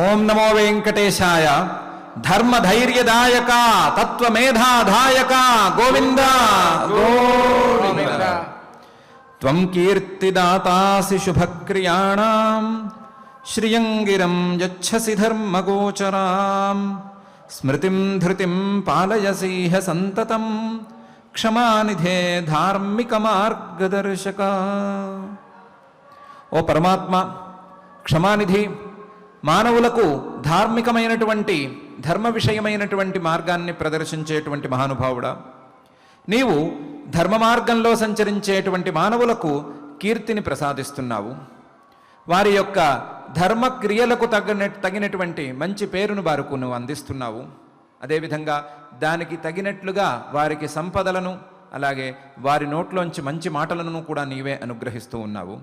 ఓం నమో వెంకటేశాయ. ధర్మధైర్యదాయక తత్వమేధాదాయక గోవింద గోవింద. త్వం కీర్తిదాతాసి శుభక్రియాణాం శ్రియంగిరం యచ్చసి ధర్మగోచరాం. స్మృతిం ధృతిం పాలయసీహ సంతతం క్షమానిధే ధార్మిక మార్గదర్శక. ఓ పరమాత్మ, క్షమానిధి, మానవులకు ధార్మికమైనటువంటి ధర్మ విషయమైనటువంటి మార్గాన్ని ప్రదర్శించేటువంటి మహానుభావుడా, నీవు ధర్మ మార్గంలో సంచరించేటువంటి మానవులకు కీర్తిని ప్రసాదిస్తున్నావు. వారి యొక్క ధర్మక్రియలకు తగినటువంటి మంచి పేరును వారికి నువ్వు అందిస్తున్నావు. అదేవిధంగా దానికి తగినట్లుగా వారికి సంపదలను, అలాగే వారి నోట్లోంచి మంచి మాటలను కూడా నీవే అనుగ్రహిస్తూ ఉన్నావు.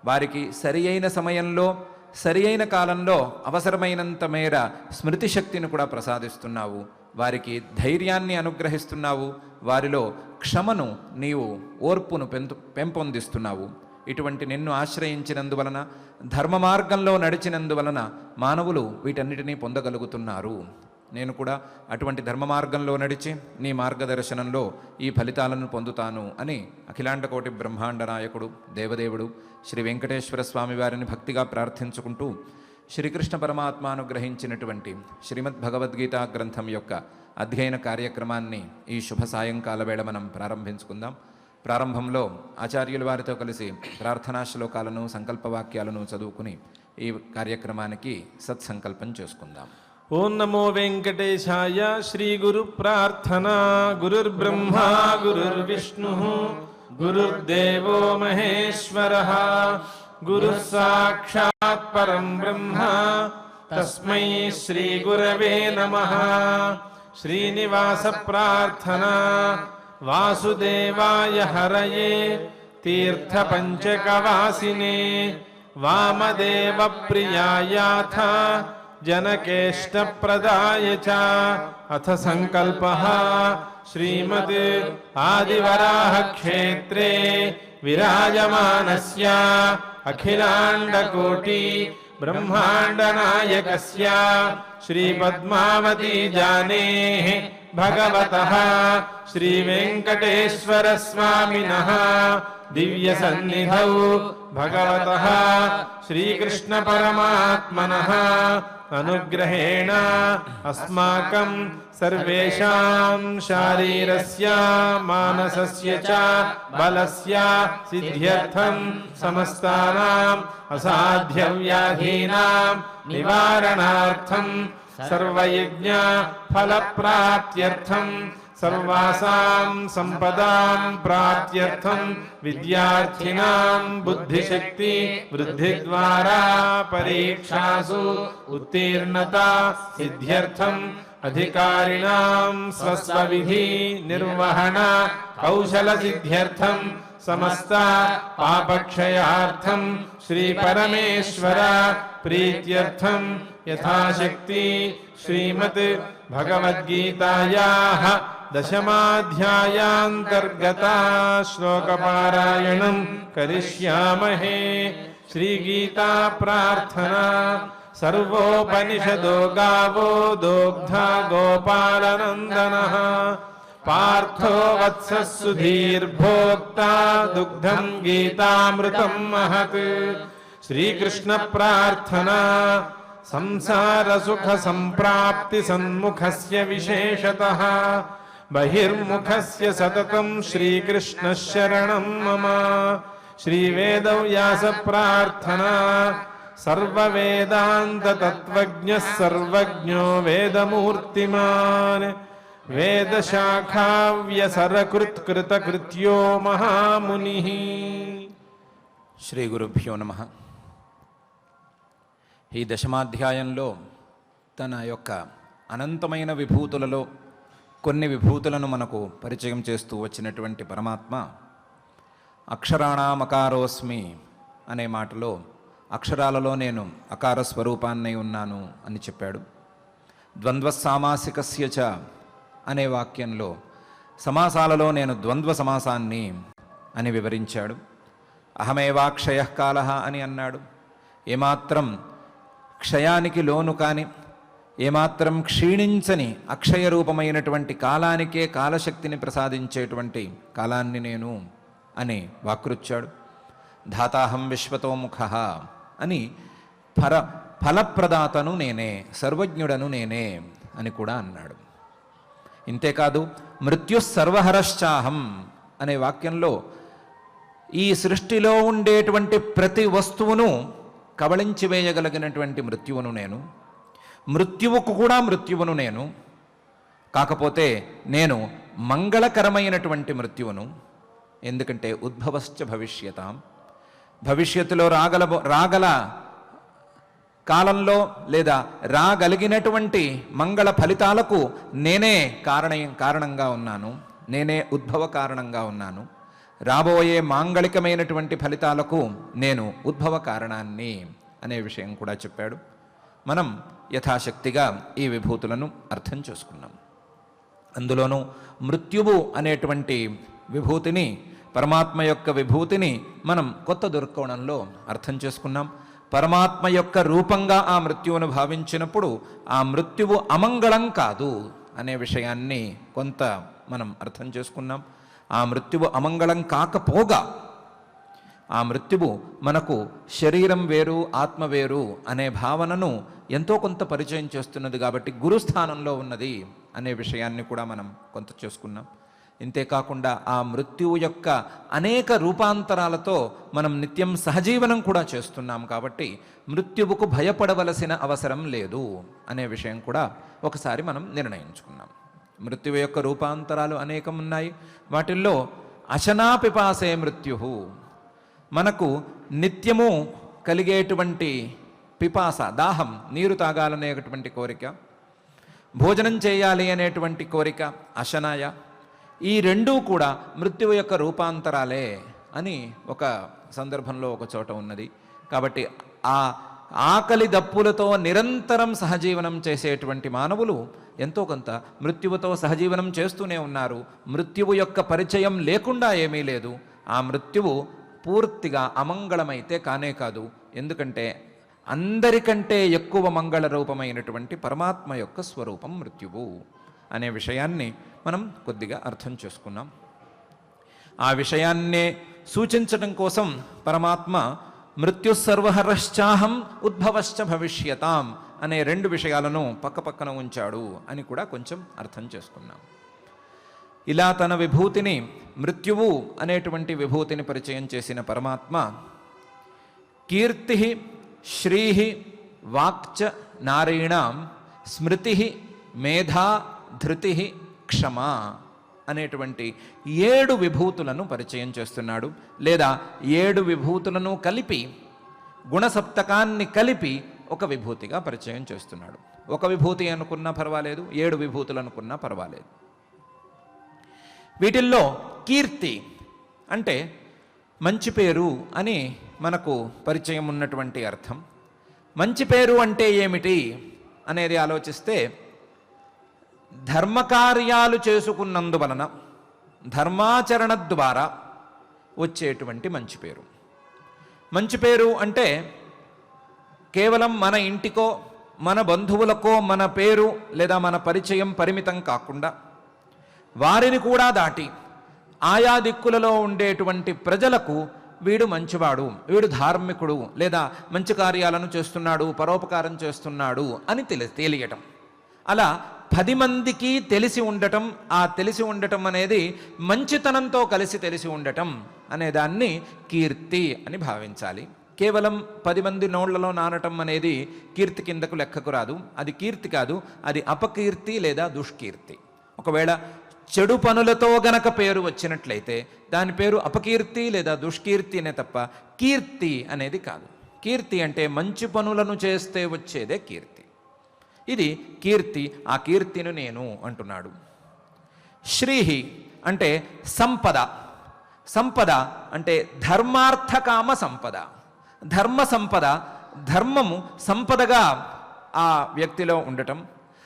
వారికి సరి అయిన సమయంలో, సరి అయిన కాలంలో అవసరమైనంత మేర స్మృతి శక్తిని కూడా ప్రసాదిస్తున్నావు. వారికి ధైర్యాన్ని అనుగ్రహిస్తున్నావు. వారిలో క్షమను, నీవు ఓర్పును పెంపొందిస్తున్నావు. ఇటువంటి నిన్ను ఆశ్రయించినందువలన, ధర్మ మార్గంలో నడిచినందువలన మానవులు వీటన్నిటినీ పొందగలుగుతున్నారు. నేను కూడా అటువంటి ధర్మ మార్గంలో నడిచి నీ మార్గదర్శనంలో ఈ ఫలితాలను పొందుతాను అని అఖిలాండకోటి బ్రహ్మాండ నాయకుడు దేవదేవుడు శ్రీ వెంకటేశ్వర స్వామి వారిని భక్తిగా ప్రార్థించుకుంటూ శ్రీకృష్ణ పరమాత్మ అనుగ్రహించినటువంటి శ్రీమద్ భగవద్గీత గ్రంథం యొక్క అధ్యయన కార్యక్రమాన్ని ఈ శుభ సాయంకాల వేళ మనం ప్రారంభించుకుందాం. ప్రారంభంలో ఆచార్యుల వారితో కలిసి ప్రార్థనా శ్లోకాలను, సంకల్పవాక్యాలను చదువుకుని ఈ కార్యక్రమానికి సత్సంకల్పం చేసుకుందాం. ఓం నమో వెంకటేశాయ. శ్రీ గురు ప్రార్థనా. గురుర్బ్రహ్మా గురుర్విష్ణు గురుర్దేవో మహేశ్వరః. గురుః సాక్షాత్ పరం బ్రహ్మ తస్మై శ్రీ గురవే నమః. శ్రీనివాస ప్రార్థనా. వాసుదేవాయ హరయే తీర్థ పంచకవాసినే వామదేవ ప్రియాయాథ जनकेष्टप्रदाय च. अथ संकल्पः श्रीमद् आदिवराह क्षेत्रे विराजमानस्य अखिलाण्डकोटि ब्रह्माण्ड नायकस्य श्रीपद्मावती जानेः भगवतः श्रीवेङ्कटेश्वर स्वामिनः दिव्य सन्निधौ भगवतः श्रीकृष्ण परमात्मनः अनुग्रहेण अस्माकं सर्वेषां शारीरस्य मानसस्य च बलस्य सिद्ध्यर्थं समस्तानां असाध्यव्याधीनां निवारणार्थं सर्वयज्ञ फलप्राप्त्यर्थं सर्वासां संपदां प्राप्त्यर्थं विद्यार्थिनां बुद्धिशक्ति वृद्धिद्वारा परीक्षासु उत्तीर्णता सिद्ध्यर्थं अधिकारिणां स्वस्वविधि निर्वहण कौशल सिद्ध्यर्थं समस्त पापक्षयार्थं श्री परमेश्वर प्रीत्यर्थं यथाशक्ति श्रीमद् भगवद्गीतायाः दशमाध्यायान्तर्गता श्लोकपारायणं करिष्यामहे. श्रीगीता प्रार्थना. सर्वोपनिषदो गावो दोग्धा गोपालनन्दनः पार्थो वत्सः सुधीर्भोक्ता दुग्धं गीतामृतं महत्. श्रीकृष्ण प्रार्थना. संसार सुख संप्राप्ति सन्मुखस्य विशेषतः बहिर्मुखस्य सततं श्रीकृष्ण शरणं मम. श्रीवेदव्यास प्रार्थना. सर्ववेदान्त तत्त्वज्ञः सर्वज्ञो वेदमूर्तिमान् वेदशाखाव्यसरकृत्कृतकृत्यो महामुनिः. శ్రీ గురుభ్యో నమః. ఈ దశమాధ్యాయంలో తన యొక్క అనంతమైన విభూతులలో కొన్ని విభూతులను మనకు పరిచయం చేస్తూ వచ్చినటువంటి పరమాత్మ అక్షరాణామకారోస్మి అనే మాటలో అక్షరాలలో నేను అకార స్వరూపాన్నై ఉన్నాను అని చెప్పాడు. ద్వంద్వ సామాసికస్య చ అనే వాక్యంలో సమాసాలలో నేను ద్వంద్వ సమాసాన్ని అని వివరించాడు. అహమేవాక్షయ కాలః అని అన్నాడు. ఏమాత్రం క్షయానికి లోను కాని ఏమాత్రం క్షీణించని అక్షయ రూపమైనటువంటి కాలానికే కాలశక్తిని ప్రసాదించేటువంటి కాలాన్ని నేను అని వాక్రుచ్చాడు. ధాతాహం విశ్వతోముఖ అని ఫలప్రదాతను నేనే, సర్వజ్ఞుడను నేనే అని కూడా అన్నాడు. ఇంతేకాదు మృత్యు సర్వహరశ్చాహం అనే వాక్యంలో ఈ సృష్టిలో ఉండేటువంటి ప్రతి వస్తువును కబళించి వేయగలిగినటువంటి మృత్యువును నేను, మృత్యువుకు కూడా మృత్యువును నేను, కాకపోతే నేను మంగళకరమైనటువంటి మృత్యువును. ఎందుకంటే ఉద్భవశ్చ భవిష్యతాం, భవిష్యత్తులో రాగల కాలంలో లేదా రాగలిగినటువంటి మంగళ ఫలితాలకు నేనే కారణంగా ఉన్నాను, నేనే ఉద్భవ కారణంగా ఉన్నాను. రాబోయే మాంగళికమైనటువంటి ఫలితాలకు నేను ఉద్భవ కారణాన్ని అనే విషయం కూడా చెప్పాడు. మనం యథాశక్తిగా ఈ విభూతులను అర్థం చేసుకున్నాం. అందులోనూ మృత్యువు అనేటువంటి విభూతిని, పరమాత్మ యొక్క విభూతిని మనం కొత్త దృక్కోణంలో అర్థం చేసుకున్నాం. పరమాత్మ యొక్క రూపంగా ఆ మృత్యువును భావించినప్పుడు ఆ మృత్యువు అమంగళం కాదు అనే విషయాన్ని కొంత మనం అర్థం చేసుకున్నాం. ఆ మృత్యువు అమంగళం కాకపోగా ఆ మృత్యువు మనకు శరీరం వేరు ఆత్మ వేరు అనే భావనను ఎంతో కొంత పరిచయం చేస్తున్నది కాబట్టి గురుస్థానంలో ఉన్నది అనే విషయాన్ని కూడా మనం కొంత చేసుకున్నాం. ఇంతేకాకుండా ఆ మృత్యువు యొక్క అనేక రూపాంతరాలతో మనం నిత్యం సహజీవనం కూడా చేస్తున్నాం కాబట్టి మృత్యువుకు భయపడవలసిన అవసరం లేదు అనే విషయం కూడా ఒకసారి మనం నిర్ణయించుకున్నాం. మృత్యువు యొక్క రూపాంతరాలు అనేకం ఉన్నాయి. వాటిల్లో అశనాపిపాసే మృత్యు, మనకు నిత్యము కలిగేటువంటి పిపాస, దాహం, నీరు తాగాలనేటువంటి కోరిక, భోజనం చేయాలి అనేటువంటి కోరిక అశనాయ, ఈ రెండూ కూడా మృత్యువు యొక్క రూపాంతరాలే అని ఒక సందర్భంలో ఒక చోట ఉన్నది. కాబట్టి ఆ ఆకలి దప్పులతో నిరంతరం సహజీవనం చేసేటువంటి మానవులు ఎంతో కొంత మృత్యువుతో సహజీవనం చేస్తూనే ఉన్నారు. మృత్యువు యొక్క పరిచయం లేకుండా ఏమీ లేదు. ఆ మృత్యువు పూర్తిగా అమంగళమైతే కానే కాదు. ఎందుకంటే అందరికంటే ఎక్కువ మంగళ రూపమైనటువంటి పరమాత్మ యొక్క స్వరూపం మృత్యువు అనే విషయాన్ని మనం కొద్దిగా అర్థం చేసుకున్నాం. ఆ విషయాన్నే సూచించడం కోసం పరమాత్మ మృత్యు సర్వహరశ్చాహం ఉద్భవశ్చ భవిష్యతాం అనే రెండు విషయాలను పక్కపక్కన ఉంచాడు అని కూడా కొంచెం అర్థం చేసుకున్నాం. ఇలా తన విభూతిని, మృత్యువు అనేటువంటి విభూతిని పరిచయం చేసిన పరమాత్మ కీర్తి, శ్రీ, వాక్చ నారీణాం, స్మృతి, మేధా, ధృతి, క్షమ అనేటువంటి 7 విభూతులను పరిచయం చేస్తున్నాడు. లేదా 7 విభూతులను కలిపి, గుణసప్తకాన్ని కలిపి ఒక విభూతిగా పరిచయం చేస్తున్నాడు. ఒక విభూతి అనుకున్నా పర్వాలేదు, 7 విభూతులు అనుకున్నా పర్వాలేదు. వీటిల్లో కీర్తి అంటే మంచి పేరు అని మనకు పరిచయం ఉన్నటువంటి అర్థం. మంచి పేరు అంటే ఏమిటి అనేది ఆలోచిస్తే, ధర్మకార్యాలు చేసుకున్నందువలన, ధర్మాచరణ ద్వారా వచ్చేటువంటి మంచి పేరు. మంచి పేరు అంటే కేవలం మన ఇంటికో మన బంధువులకో మన పేరు లేదా మన పరిచయం పరిమితం కాకుండా వారిని కూడా దాటి ఆయా దిక్కులలో ఉండేటువంటి ప్రజలకు వీడు మంచివాడు, వీడు ధార్మికుడు, లేదా మంచి కార్యాలను చేస్తున్నాడు, పరోపకారం చేస్తున్నాడు అని తెలియటం. అలా 10 మందికి తెలిసి ఉండటం, ఆ తెలిసి ఉండటం అనేది మంచితనంతో కలిసి తెలిసి ఉండటం అనేదాన్ని కీర్తి అని భావించాలి. కేవలం 10 మంది నోళ్లలో నానటం అనేది కీర్తి కిందకు లెక్కకు రాదు. అది కీర్తి కాదు, అది అపకీర్తి లేదా దుష్కీర్తి. ఒకవేళ చెడు పనులతో గనక పేరు వచ్చినట్లయితే దాని పేరు అపకీర్తి లేదా దుష్కీర్తి అనే తప్ప కీర్తి అనేది కాదు. కీర్తి అంటే మంచి పనులను చేస్తే వచ్చేదే కీర్తి. ఇది కీర్తి. ఆ కీర్తిని నేను అంటున్నాడు. శ్రీహి అంటే సంపద. సంపద అంటే ధర్మార్థకామ సంపద. ధర్మ సంపద, ధర్మము సంపదగా ఆ వ్యక్తిలో ఉండటం,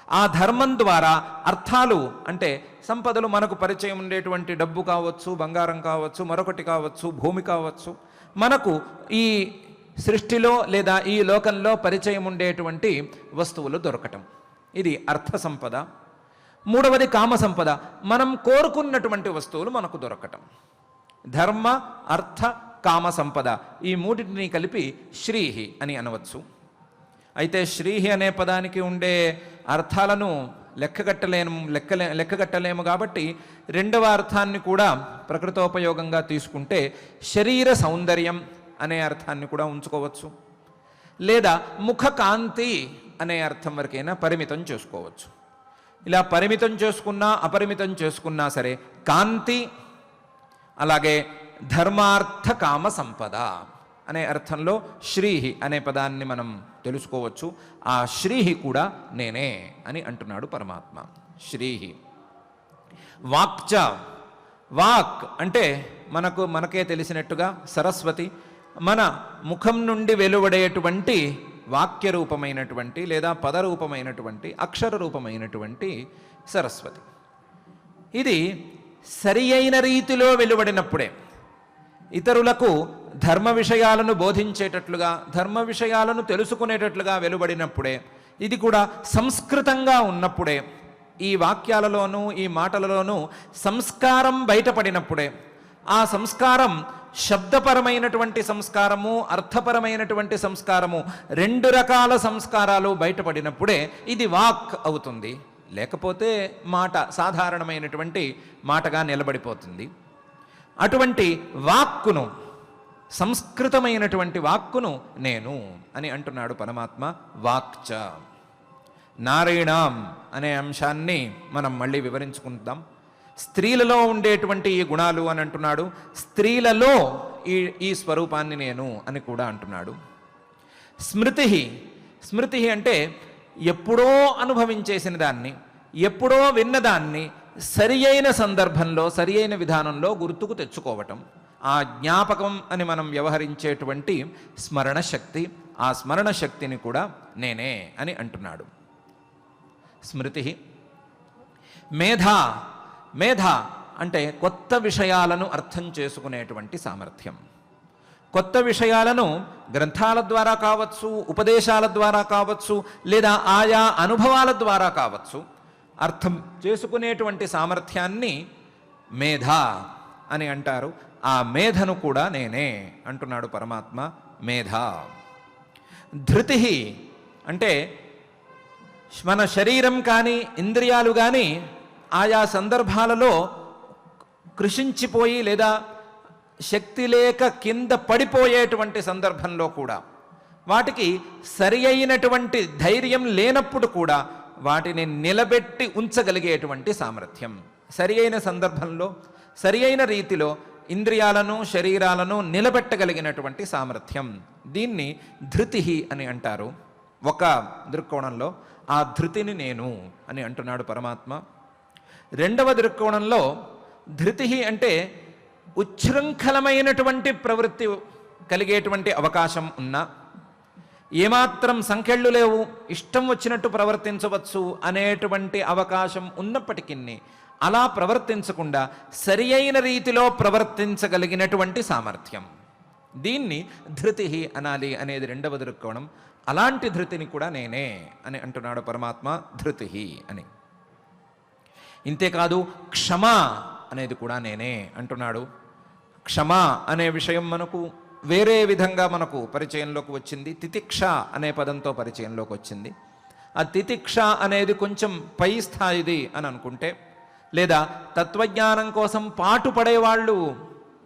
ఆ ధర్మం ద్వారా అర్థాలు అంటే సంపదలు మనకు పరిచయం ఉండేటువంటి డబ్బు కావచ్చు, బంగారం కావచ్చు, మరొకటి కావచ్చు, భూమి కావచ్చు, మనకు ఈ సృష్టిలో లేదా ఈ లోకంలో పరిచయం ఉండేటువంటి వస్తువులు దొరకటం, ఇది అర్థ సంపద. మూడవది కామ సంపద, మనం కోరుకున్నటువంటి వస్తువులు మనకు దొరకటం. ధర్మ అర్థ కామ సంపద, ఈ మూడింటిని కలిపి శ్రీహి అని అనవచ్చు. అయితే శ్రీహి అనే పదానికి ఉండే అర్థాలను లెక్కగట్టలేము కాబట్టి రెండవ అర్థాన్ని కూడా ప్రకృతోపయోగంగా తీసుకుంటే శరీర సౌందర్యం అనే అర్థాన్ని కూడా ఉంచుకోవచ్చు, లేదా ముఖ కాంతి అనే అర్థం వరకైనా పరిమితం చేసుకోవచ్చు. ఇలా పరిమితం చేసుకున్నా అపరిమితం చేసుకున్నా సరే కాంతి, అలాగే ధర్మార్థ కామ సంపద అనే అర్థంలో శ్రీహి అనే పదాన్ని మనం తెలుసుకోవచ్చు. ఆ శ్రీహి కూడా నేనే అని అంటున్నాడు పరమాత్మ. శ్రీహి. వాక్చ, వాక్ అంటే మనకే తెలిసినట్టుగా సరస్వతి, మన ముఖం నుండి వెలువడేటువంటి వాక్య రూపమైనటువంటి లేదా పదరూపమైనటువంటి అక్షర రూపమైనటువంటి సరస్వతి. ఇది సరి అయిన రీతిలో వెలువడినప్పుడే, ఇతరులకు ధర్మ విషయాలను బోధించేటట్లుగా, ధర్మ విషయాలను తెలుసుకునేటట్లుగా వెలువడినప్పుడే, ఇది కూడా సంస్కృతంగా ఉన్నప్పుడే, ఈ వాక్యాలలోనూ ఈ మాటలలోనూ సంస్కారం బయటపడినప్పుడే, ఆ సంస్కారం శబ్దపరమైనటువంటి సంస్కారము, అర్థపరమైనటువంటి సంస్కారము, రెండు రకాల సంస్కారాలు బయటపడినప్పుడే ఇది వాక్ అవుతుంది. లేకపోతే మాట సాధారణమైనటువంటి మాటగా నిలబడిపోతుంది. అటువంటి వాక్కును, సంస్కృతమైనటువంటి వాక్కును నేను అని అంటున్నాడు పరమాత్మ. వాక్చ. నారీణాం అనే అంశాన్ని మనం మళ్ళీ వివరించుకుందాం. స్త్రీలలో ఉండేటువంటి ఈ గుణాలు అని అంటున్నాడు. స్త్రీలలో ఈ స్వరూపాన్ని నేను అని కూడా అంటున్నాడు. స్మృతి. స్మృతి అంటే ఎప్పుడో అనుభవించేసిన దాన్ని, ఎప్పుడో విన్నదాన్ని సరి అయిన సందర్భంలో, సరి అయిన విధానంలో గుర్తుకు తెచ్చుకోవటం. ఆ జ్ఞాపకం అని మనం వ్యవహరించేటువంటి స్మరణ శక్తి, ఆ స్మరణ శక్తిని కూడా నేనే అని అంటున్నాడు. స్మృతి. మేధ. మేధ అంటే కొత్త విషయాలను అర్థం చేసుకునేటువంటి సామర్థ్యం. కొత్త విషయాలను గ్రంథాల ద్వారా కావచ్చు, ఉపదేశాల ద్వారా కావచ్చు, లేదా ఆయా అనుభవాల ద్వారా కావచ్చు, అర్థం చేసుకునేటువంటి సామర్థ్యాన్ని మేధ అని అంటారు. ఆ మేధను కూడా నేనే అంటున్నాడు పరమాత్మ. మేధ. ధృతి అంటే మన శరీరం కానీ ఇంద్రియాలు కానీ ఆయా సందర్భాలలో కృషించిపోయి లేదా శక్తి లేక కింద పడిపోయేటువంటి సందర్భంలో కూడా, వాటికి సరి అయినటువంటి ధైర్యం లేనప్పుడు కూడా వాటిని నిలబెట్టి ఉంచగలిగేటువంటి సామర్థ్యం. సరి అయిన సందర్భంలో, సరి అయిన రీతిలో ఇంద్రియాలను శరీరాలను నిలబెట్టగలిగినటువంటి సామర్థ్యం, దీన్ని ధృతి అని అంటారు. ఒక దృక్కోణంలో ఆ ధృతిని నేను అని అంటున్నాడు పరమాత్మ. రెండవ దృక్కోణంలో ధృతి అంటే ఉచ్ఛృంఖలమైనటువంటి ప్రవృత్తి కలిగేటువంటి అవకాశం ఉన్నా, ఏమాత్రం సంఖ్యలు లేవు, ఇష్టం వచ్చినట్టు ప్రవర్తించవచ్చు అనేటువంటి అవకాశం ఉన్నప్పటికీ అలా ప్రవర్తించకుండా సరి అయిన రీతిలో ప్రవర్తించగలిగినటువంటి సామర్థ్యం, దీన్ని ధృతి అనాలి అనేది రెండవ దృక్కోణం. అలాంటి ధృతిని కూడా నేనే అని అంటున్నాడు పరమాత్మ. ధృతి అని. ఇంతేకాదు క్షమ అనేది కూడా నేనే అంటున్నాడు. క్షమ అనే విషయం మనకు వేరే విధంగా మనకు పరిచయంలోకి వచ్చింది. తితిక్ష అనే పదంతో పరిచయంలోకి వచ్చింది. ఆ తితిక్ష అనేది కొంచెం పై స్థాయిది అని అనుకుంటే, లేదా తత్వజ్ఞానం కోసం పాటుపడేవాళ్ళు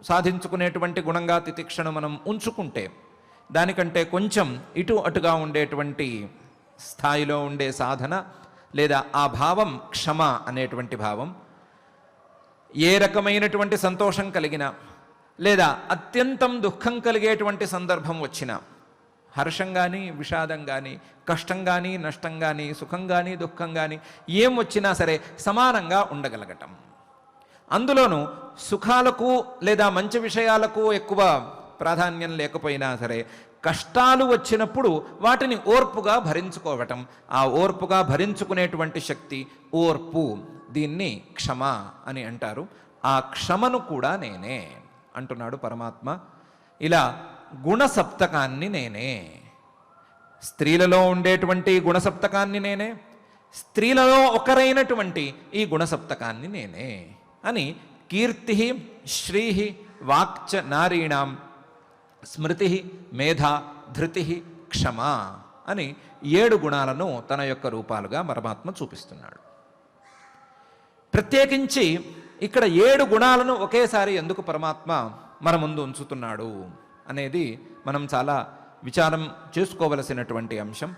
సాధించుకునేటువంటి గుణంగా తితిక్షను మనం ఉంచుకుంటే, దానికంటే కొంచెం ఇటు అటుగా ఉండేటువంటి స్థాయిలో ఉండే సాధన లేదా ఆ భావం క్షమ అనేటువంటి భావం. ఏ రకమైనటువంటి సంతోషం కలిగినా లేదా అత్యంతం దుఃఖం కలిగేటువంటి సందర్భం వచ్చినా, హర్షం కానీ విషాదం కానీ, కష్టం కానీ నష్టం కానీ, సుఖం కానీ దుఃఖం కానీ ఏం వచ్చినా సరే సమానంగా ఉండగలగటం. అందులోనూ సుఖాలకు లేదా మంచి విషయాలకు ఎక్కువ ప్రాధాన్యం లేకపోయినా సరే, కష్టాలు వచ్చినప్పుడు వాటిని ఓర్పుగా భరించుకోవటం, ఆ ఓర్పుగా భరించుకునేటువంటి శక్తి, ఓర్పు, దీన్ని క్షమ అని అంటారు. ఆ క్షమను కూడా నేనే అంటున్నాడు పరమాత్మ. ఇలా గుణసప్తకాన్ని నేనే. స్త్రీలలో ఉండేటువంటి గుణసప్తకాన్ని నేనే, స్త్రీలలో ఒకరైనటువంటి ఈ గుణసప్తకాన్ని నేనే అని కీర్తి, శ్రీ, వాక్చ నారీణాం, స్మృతి, మేధ, ధృతి, క్షమ అని 7 గుణాలను తన యొక్క రూపాలుగా పరమాత్మ చూపిస్తున్నాడు. ప్రత్యేకించి ఇక్కడ 7 గుణాలను ఒకేసారి ఎందుకు పరమాత్మ మన ముందు ఉంచుతున్నాడు అనేది మనం చాలా విచారం చేసుకోవలసినటువంటి అంశం,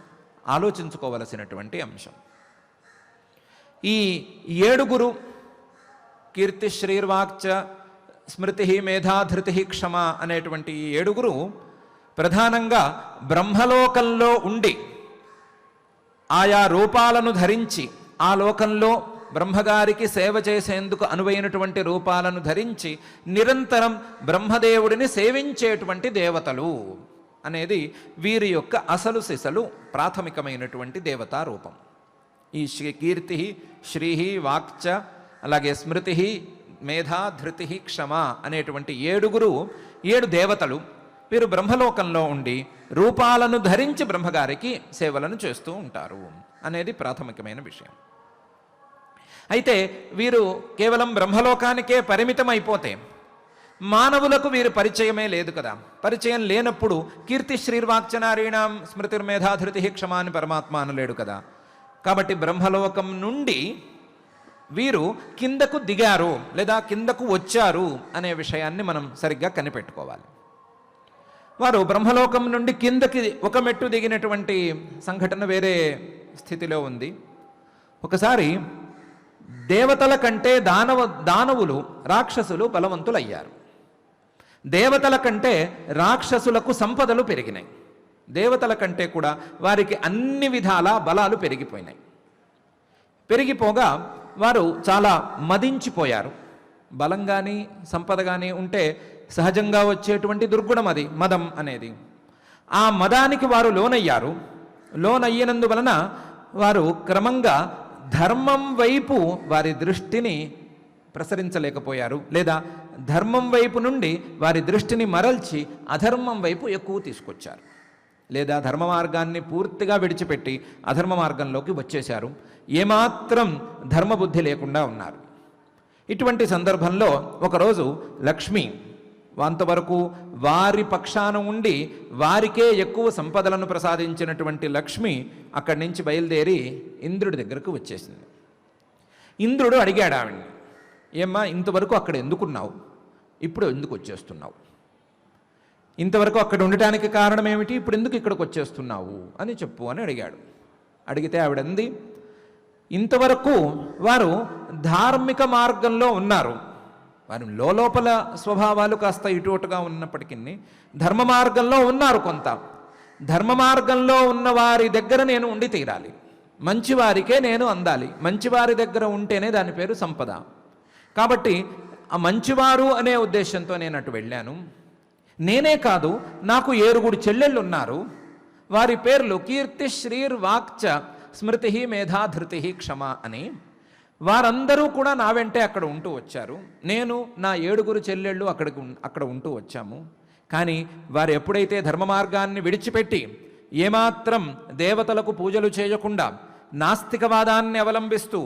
ఆలోచించుకోవలసినటువంటి అంశం. ఈ 7 కీర్తి, శ్రీర్వాక్చ, స్మృతి, మేధా, ధృతి, క్షమ అనేటువంటి ఈ 7 ప్రధానంగా బ్రహ్మలోకంలో ఉండి ఆయా రూపాలను ధరించి ఆ లోకంలో బ్రహ్మగారికి సేవ చేసేందుకు అనువైనటువంటి రూపాలను ధరించి నిరంతరం బ్రహ్మదేవుడిని సేవించేటువంటి దేవతలు అనేది వీరి యొక్క అసలు సిసలు ప్రాథమికమైనటువంటి దేవతా రూపం. ఈ కీర్తి, శ్రీ, వాక్చ, అలాగే స్మృతి, మేధా, ధృతి, క్షమ అనేటువంటి 7 దేవతలు వీరు బ్రహ్మలోకంలో ఉండి రూపాలను ధరించి బ్రహ్మగారికి సేవలను చేస్తూ ఉంటారు అనేది ప్రాథమికమైన విషయం. అయితే వీరు కేవలం బ్రహ్మలోకానికే పరిమితం అయిపోతే మానవులకు వీరి పరిచయమే లేదు కదా. పరిచయం లేనప్పుడు కీర్తి, శ్రీర్వాక్చనారీణాం, స్మృతిర్మేధాధృతి, క్షమ అని పరమాత్మ అనలేడు కదా. కాబట్టి బ్రహ్మలోకం నుండి వీరు కిందకు దిగారు లేదా కిందకు వచ్చారు అనే విషయాన్ని మనం సరిగ్గా కనిపెట్టుకోవాలి. వారు బ్రహ్మలోకం నుండి కిందకి ఒక మెట్టు దిగినటువంటి సంఘటన వేరే స్థితిలో ఉంది. ఒకసారి దేవతల కంటే దానవులు, రాక్షసులు బలవంతులయ్యారు. దేవతల కంటే రాక్షసులకు సంపదలు పెరిగినాయి. దేవతల కంటే కూడా వారికి అన్ని విధాల బలాలు పెరిగిపోయినాయి. పెరిగిపోగా వారు చాలా మదించిపోయారు. బలం కానీ సంపద కానీ ఉంటే సహజంగా వచ్చేటువంటి దుర్గుణం అది మదం అనేది. ఆ మదానికి వారు లోనయ్యారు. లోనయ్యినందువలన వారు క్రమంగా ధర్మం వైపు వారి దృష్టిని ప్రసరించలేకపోయారు, లేదా ధర్మం వైపు నుండి వారి దృష్టిని మరల్చి అధర్మం వైపు ఎక్కువ తీసుకొచ్చారు, లేదా ధర్మ మార్గాన్ని పూర్తిగా విడిచిపెట్టి అధర్మ మార్గంలోకి వచ్చేశారు. ఏమాత్రం ధర్మబుద్ధి లేకుండా ఉన్నారు. ఇటువంటి సందర్భంలో ఒకరోజు లక్ష్మి అంతవరకు వారి పక్షాన ఉండి వారికే ఎక్కువ సంపదలను ప్రసాదించినటువంటి లక్ష్మి అక్కడి నుంచి బయలుదేరి ఇంద్రుడి దగ్గరకు వచ్చేసింది. ఇంద్రుడు అడిగాడు ఆవిడ్ని, ఏమ్మా ఇంతవరకు అక్కడ ఎందుకున్నావు, ఇప్పుడు ఎందుకు వచ్చేస్తున్నావు, ఇంతవరకు అక్కడ ఉండటానికి కారణం ఏమిటి, ఇప్పుడు ఎందుకు ఇక్కడికి వచ్చేస్తున్నావు అని చెప్పు అని అడిగాడు. అడిగితే ఆవిడంది, ఇంతవరకు వారు ధార్మిక మార్గంలో ఉన్నారు, వారి లోపల స్వభావాలు కాస్త ఇటువటుగా ఉన్నప్పటికీ ధర్మ మార్గంలో ఉన్నారు. కొంత ధర్మ మార్గంలో ఉన్న వారి దగ్గర నేను ఉండి తీరాలి, మంచివారికే నేను అందాలి, మంచివారి దగ్గర ఉంటేనే దాని పేరు సంపద. కాబట్టి ఆ మంచివారు అనే ఉద్దేశంతో నేను అటు వెళ్ళాను. నేనే కాదు, నాకు 7 చెల్లెళ్ళు ఉన్నారు. వారి పేర్లు కీర్తి, శ్రీర్, వాక్చ, స్మృతి, మేధా, ధృతి, క్షమ అని. వారందరూ కూడా నా వెంటే అక్కడ ఉంటూ వచ్చారు. నేను నా 7 చెల్లెళ్ళు అక్కడ ఉంటూ వచ్చాము. కానీ వారు ఎప్పుడైతే ధర్మ మార్గాన్ని విడిచిపెట్టి ఏమాత్రం దేవతలకు పూజలు చేయకుండా నాస్తికవాదాన్ని అవలంబిస్తూ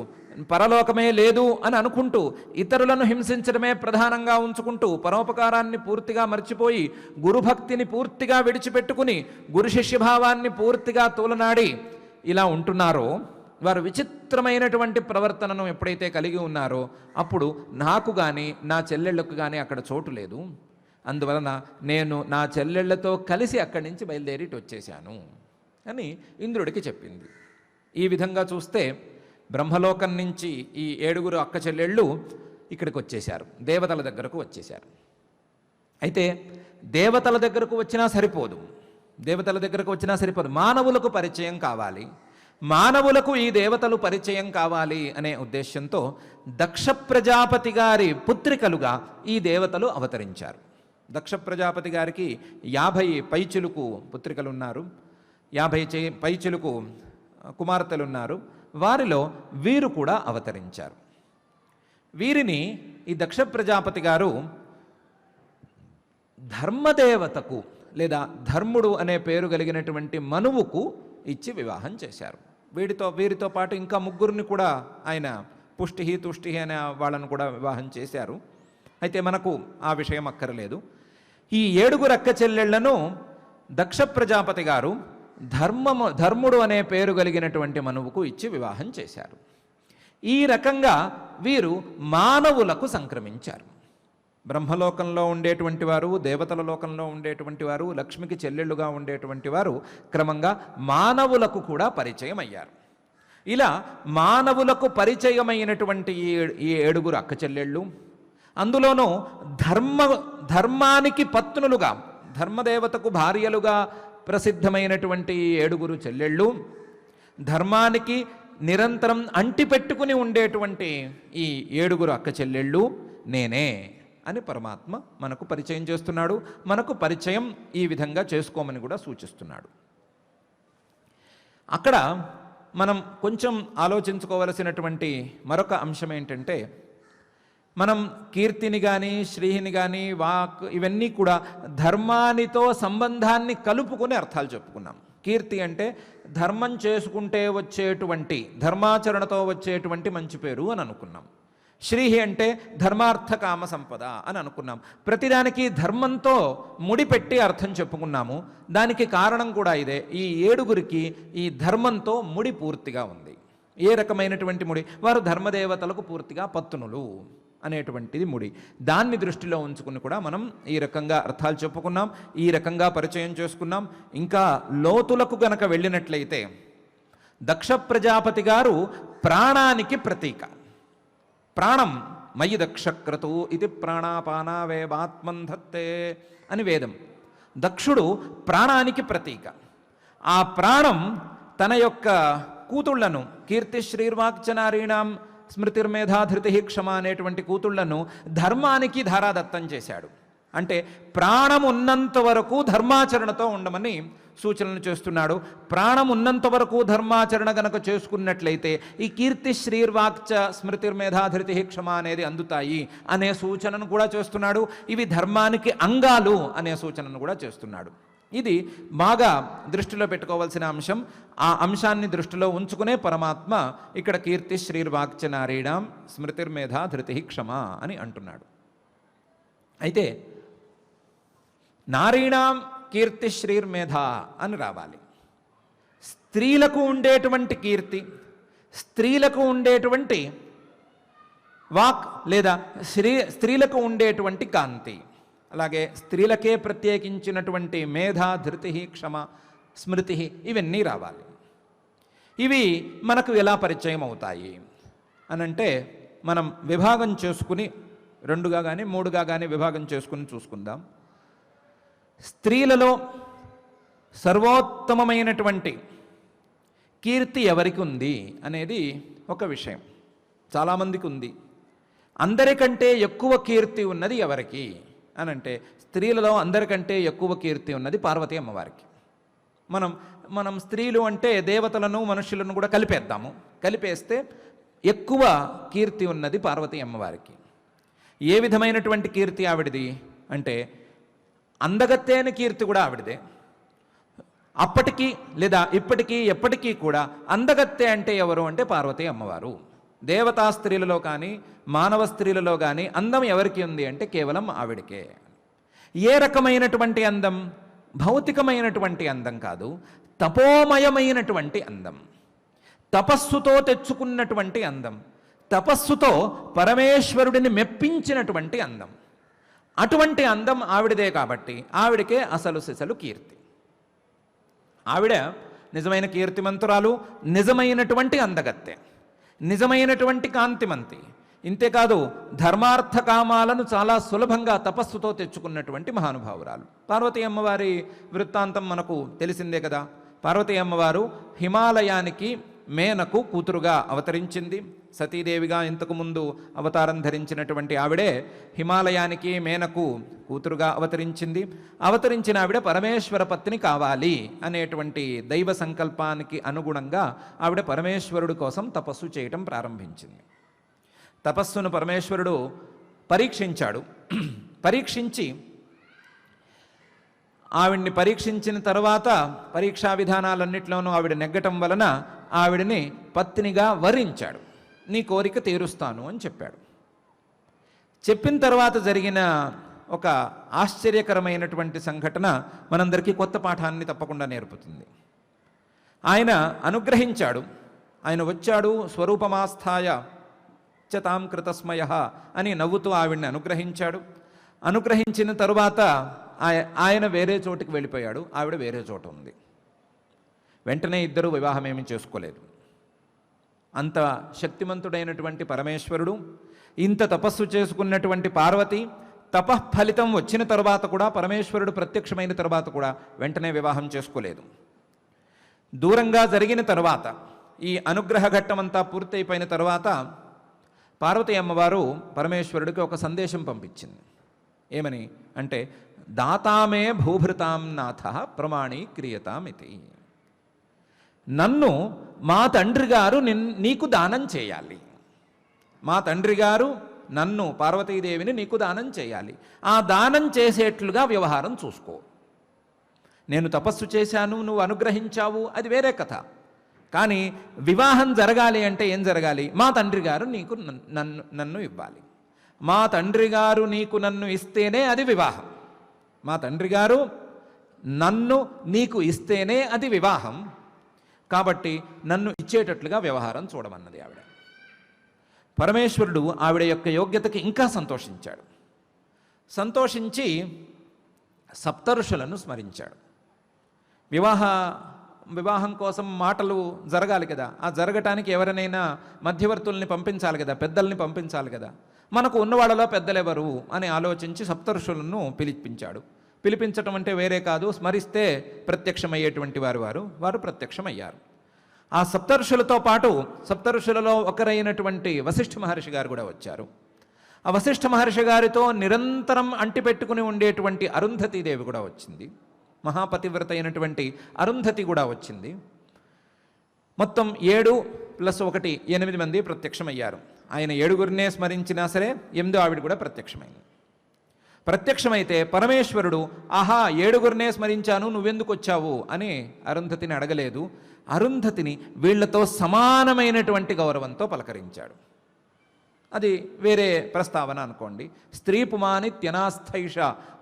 పరలోకమే లేదు అని అనుకుంటూ ఇతరులను హింసించడమే ప్రధానంగా ఉంచుకుంటూ పరోపకారాన్ని పూర్తిగా మర్చిపోయి గురుభక్తిని పూర్తిగా విడిచిపెట్టుకుని గురు శిష్యభావాన్ని పూర్తిగా తూలనాడి ఇలా ఉంటున్నారో, వారు విచిత్రమైనటువంటి ప్రవర్తనను ఎప్పుడైతే కలిగి ఉన్నారో అప్పుడు నాకు కానీ నా చెల్లెళ్లకు కానీ అక్కడ చోటు లేదు. అందువలన నేను నా చెల్లెళ్లతో కలిసి అక్కడి నుంచి బయలుదేరి వచ్చేశాను అని ఇంద్రుడికి చెప్పింది. ఈ విధంగా చూస్తే బ్రహ్మలోకం నుంచి ఈ 7 అక్క చెల్లెళ్ళు ఇక్కడికి వచ్చేశారు, దేవతల దగ్గరకు వచ్చేశారు. అయితే దేవతల దగ్గరకు వచ్చినా సరిపోదు, మానవులకు పరిచయం కావాలి. మానవులకు ఈ దేవతలు పరిచయం కావాలి అనే ఉద్దేశంతో దక్ష ప్రజాపతి గారి పుత్రికలుగా ఈ దేవతలు అవతరించారు. దక్ష ప్రజాపతి గారికి 50 పైచిలుకు పుత్రికలు ఉన్నారు, 50 పైచిలుకు కుమార్తెలు ఉన్నారు. వారిలో వీరు కూడా అవతరించారు. వీరిని ఈ దక్ష ప్రజాపతి గారు ధర్మదేవతకు లేదా ధర్ముడు అనే పేరు కలిగినటువంటి మనువుకు ఇచ్చి వివాహం చేశారు. వీరితో పాటు ఇంకా ముగ్గురిని కూడా ఆయన పుష్టి తుష్టి అనే వాళ్ళను కూడా వివాహం చేశారు. అయితే మనకు ఆ విషయం అక్కర్లేదు. ఈ 7 అక్క చెల్లెళ్లను దక్ష ప్రజాపతి గారు ధర్ముడు అనే పేరు కలిగినటువంటి మనువుకు ఇచ్చి వివాహం చేశారు. ఈ రకంగా వీరు మానవులకు సంక్రమించారు. బ్రహ్మలోకంలో ఉండేటువంటి వారు, దేవతల లోకంలో ఉండేటువంటి వారు, లక్ష్మికి చెల్లెళ్ళుగా ఉండేటువంటి వారు క్రమంగా మానవులకు కూడా పరిచయం అయ్యారు. ఇలా మానవులకు పరిచయమైనటువంటి ఈ 7 అక్క చెల్లెళ్ళు, అందులోనూ ధర్మానికి పత్నులుగా, ధర్మదేవతకు భార్యలుగా ప్రసిద్ధమైనటువంటి 7 చెల్లెళ్ళు, ధర్మానికి నిరంతరం అంటిపెట్టుకుని ఉండేటువంటి ఈ 7 అక్క చెల్లెళ్ళు నేనే అని పరమాత్మ మనకు పరిచయం చేస్తున్నాడు. మనకు పరిచయం ఈ విధంగా చేసుకోమని కూడా సూచిస్తున్నాడు. అక్కడ మనం కొంచెం ఆలోచించుకోవలసినటువంటి మరొక అంశం ఏంటంటే, మనం కీర్తిని కానీ శ్రీహిని కానీ వాక్ ఇవన్నీ కూడా ధర్మానితో సంబంధాన్ని కలుపుకొని అర్థాలు చెప్పుకున్నాం. కీర్తి అంటే ధర్మం చేసుకుంటే వచ్చేటువంటి, ధర్మాచరణతో వచ్చేటువంటి మంచి పేరు అని అనుకున్నాం. శ్రీహి అంటే ధర్మార్థ కామ సంపద అని అనుకున్నాం. ప్రతిదానికి ధర్మంతో ముడిపెట్టి అర్థం చెప్పుకున్నాము. దానికి కారణం కూడా ఇదే. ఈ 7 ఈ ధర్మంతో ముడి పూర్తిగా ఉంది. ఏ రకమైనటువంటి ముడి? వారు ధర్మదేవతలకు పూర్తిగా పత్నులు అనేటువంటిది ముడి. దాన్ని దృష్టిలో ఉంచుకుని కూడా మనం ఈ రకంగా అర్థాలు చెప్పుకున్నాం, ఈ రకంగా పరిచయం చేసుకున్నాం. ఇంకా లోతులకు గనక వెళ్ళినట్లయితే దక్ష ప్రజాపతి గారు ప్రాణానికి ప్రతీక. ప్రాణం మయి దక్షక్రతు ఇది ప్రాణాపానావేవాత్మన్ ధత్తే అని వేదం. దక్షుడు ప్రాణానికి ప్రతీక. ఆ ప్రాణం తన యొక్క కూతుళ్లను, కీర్తి శ్రీర్వాక్చనారీణాం స్మృతిర్మేధాధృతి క్షమ అనేటువంటి కూతుళ్లను ధర్మానికి ధారాదత్తం చేశాడు. అంటే ప్రాణం ఉన్నంత వరకు ధర్మాచరణతో ఉండమని సూచనలు చేస్తున్నాడు. ప్రాణం ఉన్నంత వరకు ధర్మాచరణ గనక చేసుకున్నట్లయితే ఈ కీర్తి శ్రీర్వాక్చ స్మృతిర్మేధాధృతి క్షమ అనేది అందుతాయి అనే సూచనను కూడా చేస్తున్నాడు. ఇవి ధర్మానికి అంగాలు అనే సూచనను కూడా చేస్తున్నాడు. ఇది బాగా దృష్టిలో పెట్టుకోవాల్సిన అంశం. ఆ అంశాన్ని దృష్టిలో ఉంచుకునే పరమాత్మ ఇక్కడ కీర్తి శ్రీర్వాక్చ నారీణాం స్మృతిర్మేధాధృతి క్షమ అని అంటున్నాడు. అయితే నారీణాం కీర్తి శ్రీర్మేధ అని రావాలి. స్త్రీలకు ఉండేటువంటి కీర్తి, స్త్రీలకు ఉండేటువంటి వాక్ లేదా స్త్రీలకు ఉండేటువంటి కాంతి, అలాగే స్త్రీలకే ప్రత్యేకించినటువంటి మేధ, ధృతి, క్షమ, స్మృతి ఇవన్నీ రావాలి. ఇవి మనకు ఎలా పరిచయం అవుతాయి అనంటే మనం విభాగం చేసుకుని 2గా కానీ 3గా కానీ విభాగం చేసుకుని చూసుకుందాం. స్త్రీలలో సర్వోత్తమమైనటువంటి కీర్తి ఎవరికి ఉంది అనేది ఒక విషయం. చాలామందికి ఉంది. అందరికంటే ఎక్కువ కీర్తి ఉన్నది ఎవరికి అనంటే స్త్రీలలో అందరికంటే ఎక్కువ కీర్తి ఉన్నది పార్వతీ అమ్మవారికి. మనం స్త్రీలు అంటే దేవతలను మనుషులను కూడా కలిపేద్దాము. కలిపేస్తే ఎక్కువ కీర్తి ఉన్నది పార్వతీ అమ్మవారికి. ఏ విధమైనటువంటి కీర్తి ఆవిడిది అంటే అందగత్తె అనే కీర్తి కూడా ఆవిడదే. అప్పటికీ లేదా ఇప్పటికీ ఎప్పటికీ కూడా అందగత్తె అంటే ఎవరు అంటే పార్వతీ అమ్మవారు. దేవతా స్త్రీలలో కానీ మానవ స్త్రీలలో కానీ అందం ఎవరికి ఉంది అంటే కేవలం ఆవిడకే. ఏ రకమైనటువంటి అందం? భౌతికమైనటువంటి అందం కాదు, తపోమయమైనటువంటి అందం, తపస్సుతో తెచ్చుకున్నటువంటి అందం, తపస్సుతో పరమేశ్వరుడిని మెప్పించినటువంటి అందం. అటువంటి అందం ఆవిడదే కాబట్టి ఆవిడకే అసలు సిసలు కీర్తి. ఆవిడ నిజమైన కీర్తిమంతురాలు, నిజమైనటువంటి అందగత్తె, నిజమైనటువంటి కాంతిమంతి. ఇంతేకాదు ధర్మార్థ కామాలను చాలా సులభంగా తపస్సుతో తెచ్చుకున్నటువంటి మహానుభావురాలు. పార్వతీ అమ్మవారి వృత్తాంతం మనకు తెలిసిందే కదా. పార్వతీ అమ్మవారు హిమాలయానికి మేనకు కూతురుగా అవతరించింది. సతీదేవిగా ఇంతకుముందు అవతారం ధరించినటువంటి ఆవిడే హిమాలయానికి మేనకు కూతురుగా అవతరించింది. అవతరించిన ఆవిడ పరమేశ్వర పత్ని కావాలి అనేటువంటి దైవ సంకల్పానికి అనుగుణంగా ఆవిడ పరమేశ్వరుడి కోసం తపస్సు చేయటం ప్రారంభించింది. తపస్సును పరమేశ్వరుడు పరీక్షించాడు. పరీక్షించి ఆవిడ్ని పరీక్షించిన తర్వాత పరీక్షా విధానాలన్నింటిలోనూ ఆవిడ నెగ్గటం వలన ఆవిడని పత్నిగా వరించాడు. నీ కోరిక తీరుస్తాను అని చెప్పాడు. చెప్పిన తర్వాత జరిగిన ఒక ఆశ్చర్యకరమైనటువంటి సంఘటన మనందరికీ కొత్త పాఠాన్ని తప్పకుండా నేర్పుతుంది. ఆయన అనుగ్రహించాడు. ఆయన వచ్చాడు, స్వరూపమాస్థాయ చతాం కృతస్మయ అని నవ్వుతూ ఆవిడ్ని అనుగ్రహించాడు. అనుగ్రహించిన తరువాత ఆయన వేరే చోటికి వెళ్ళిపోయాడు, ఆవిడ వేరే చోట ఉంది. వెంటనే ఇద్దరు వివాహం ఏమీ చేసుకోలేదు. అంత శక్తిమంతుడైనటువంటి పరమేశ్వరుడు, ఇంత తపస్సు చేసుకున్నటువంటి పార్వతి, తపఃఫలితం వచ్చిన తర్వాత కూడా, పరమేశ్వరుడు ప్రత్యక్షమైన తర్వాత కూడా వెంటనే వివాహం చేసుకోలేదు. దూరంగా జరిగిన తర్వాత, ఈ అనుగ్రహ ఘట్టమంతా పూర్తయిపోయిన తర్వాత పార్వతీ అమ్మవారు పరమేశ్వరుడికి ఒక సందేశం పంపించింది. ఏమని అంటే, దాతామే భూభృతాం నాథ ప్రమాణీ క్రియతామితి. నన్ను మా తండ్రి గారు నీకు దానం చేయాలి. మా తండ్రి గారు నన్ను, పార్వతీదేవిని నీకు దానం చేయాలి. ఆ దానం చేసేట్లుగా వ్యవహారం చూసుకో. నేను తపస్సు చేశాను, నువ్వు అనుగ్రహించావు, అది వేరే కథ. కానీ వివాహం జరగాలి అంటే ఏం జరగాలి? మా తండ్రి గారు నీకు నన్ను ఇవ్వాలి. మా తండ్రి గారు నన్ను ఇస్తేనే అది వివాహం. మా తండ్రి గారు నన్ను నీకు ఇస్తేనే అది వివాహం. కాబట్టి నన్ను ఇచ్చేటట్లుగా వ్యవహారం చూడమన్నది ఆవిడ. పరమేశ్వరుడు ఆవిడ యొక్క యోగ్యతకి ఇంకా సంతోషించాడు. సంతోషించి సప్తఋషులను స్మరించాడు. వివాహం కోసం మాటలు జరగాలి కదా, ఆ జరగటానికి ఎవరినైనా మధ్యవర్తుల్ని పంపించాలి కదా, పెద్దల్ని పంపించాలి కదా. మనకు ఉన్నవాళ్ళలో పెద్దలెవరు అని ఆలోచించి సప్తఋషులను పిలిపించాడు. పిలిపించటం అంటే వేరే కాదు, స్మరిస్తే ప్రత్యక్షమయ్యేటువంటి వారు ప్రత్యక్షమయ్యారు. ఆ సప్తఋషులతో పాటు సప్తఋషులలో ఒకరైనటువంటి వశిష్ఠ మహర్షి గారు కూడా వచ్చారు. ఆ వశిష్ఠ మహర్షి గారితో నిరంతరం అంటిపెట్టుకుని ఉండేటువంటి అరుంధతీదేవి కూడా వచ్చింది. మహాపతివ్రత అయినటువంటి అరుంధతి కూడా వచ్చింది. మొత్తం 7 + 1 8 మంది ప్రత్యక్షమయ్యారు. ఆయన 7గురినే స్మరించినా సరే 8వ ఆవిడ కూడా ప్రత్యక్షమైంది. ప్రత్యక్షమైతే పరమేశ్వరుడు, ఆహా 7గురినే స్మరించాను, నువ్వెందుకు వచ్చావు అని అరుంధతిని అడగలేదు. అరుంధతిని వీళ్లతో సమానమైనటువంటి గౌరవంతో పలకరించాడు. అది వేరే ప్రస్తావన అనుకోండి. స్త్రీ పుమానిత్యనాస్థైష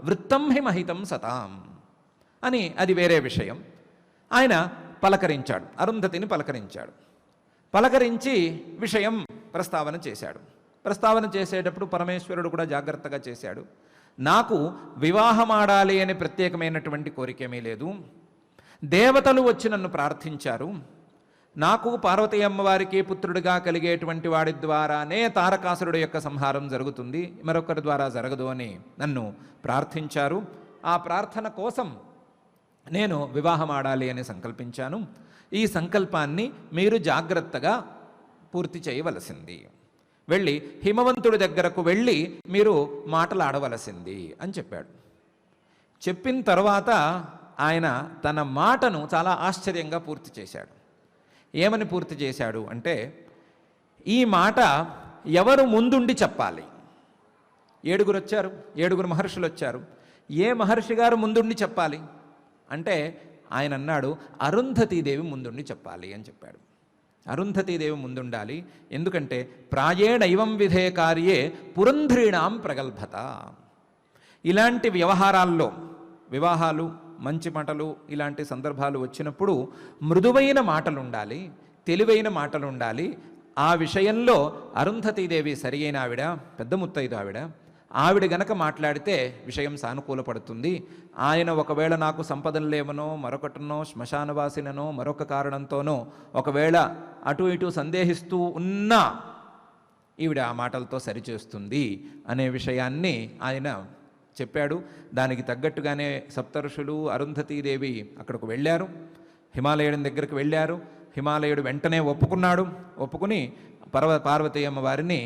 వృత్తం హి మహితం సతాం అని అది వేరే విషయం. ఆయన పలకరించాడు, అరుంధతిని పలకరించాడు. పలకరించి విషయం ప్రస్తావన చేశాడు. ప్రస్తావన చేసేటప్పుడు పరమేశ్వరుడు కూడా జాగ్రత్తగా చేశాడు. నాకు వివాహమాడాలి అని ప్రత్యేకమైనటువంటి కోరికేమీ లేదు. దేవతలు వచ్చి నన్ను ప్రార్థించారు. నాకు పార్వతీ అమ్మవారికి పుత్రుడిగా కలిగేటువంటి వాడి ద్వారానే తారకాసురుడు యొక్క సంహారం జరుగుతుంది, మరొకరి ద్వారా జరగదు అని నన్ను ప్రార్థించారు. ఆ ప్రార్థన కోసం నేను వివాహమాడాలి అని సంకల్పించాను. ఈ సంకల్పాన్ని మీరు జాగ్రత్తగా పూర్తి చేయవలసింది. వెళ్ళి హిమవంతుడి దగ్గరకు వెళ్ళి మీరు మాటలాడవలసింది అని చెప్పాడు. చెప్పిన తర్వాత ఆయన తన మాటను చాలా ఆశ్చర్యంగా పూర్తి చేశాడు. ఏమని పూర్తి చేశాడు అంటే, ఈ మాట ఎవరు ముందుండి చెప్పాలి? 7గురు వచ్చారు, 7గురు మహర్షులు వచ్చారు. ఏ మహర్షి గారు ముందుండి చెప్పాలి అంటే ఆయన అన్నాడు, అరుంధతీదేవి ముందుండి చెప్పాలి అని చెప్పాడు. అరుంధతీదేవి ముందుండాలి. ఎందుకంటే ప్రాయేణైవం విధే కార్యే పురంధ్రీణాం ప్రగల్భత. ఇలాంటి వ్యవహారాల్లో, వివాహాలు, మంచి మాటలు, ఇలాంటి సందర్భాలు వచ్చినప్పుడు మృదువైన మాటలు ఉండాలి, తెలివైన మాటలు ఉండాలి. ఆ విషయంలో అరుంధతీదేవి సరి అయిన ఆవిడ, పెద్ద ముత్తైదు ఆవిడ గనక మాట్లాడితే విషయం సానుకూలపడుతుంది. ఆయన ఒకవేళ నాకు సంపదలు లేవనో, మరొకటినో, శ్మశానవాసిననో, మరొక కారణంతోనో ఒకవేళ అటు ఇటు సందేహిస్తూ ఉన్నా ఈవిడ ఆ మాటలతో సరిచేస్తుంది అనే విషయాన్ని ఆయన చెప్పాడు. దానికి తగ్గట్టుగానే సప్తఋషులు, అరుంధతీదేవి అక్కడికి వెళ్ళారు. హిమాలయుడి దగ్గరికి వెళ్ళారు. హిమాలయుడు వెంటనే ఒప్పుకున్నాడు. ఒప్పుకుని పార్వతీ అమ్మవారిని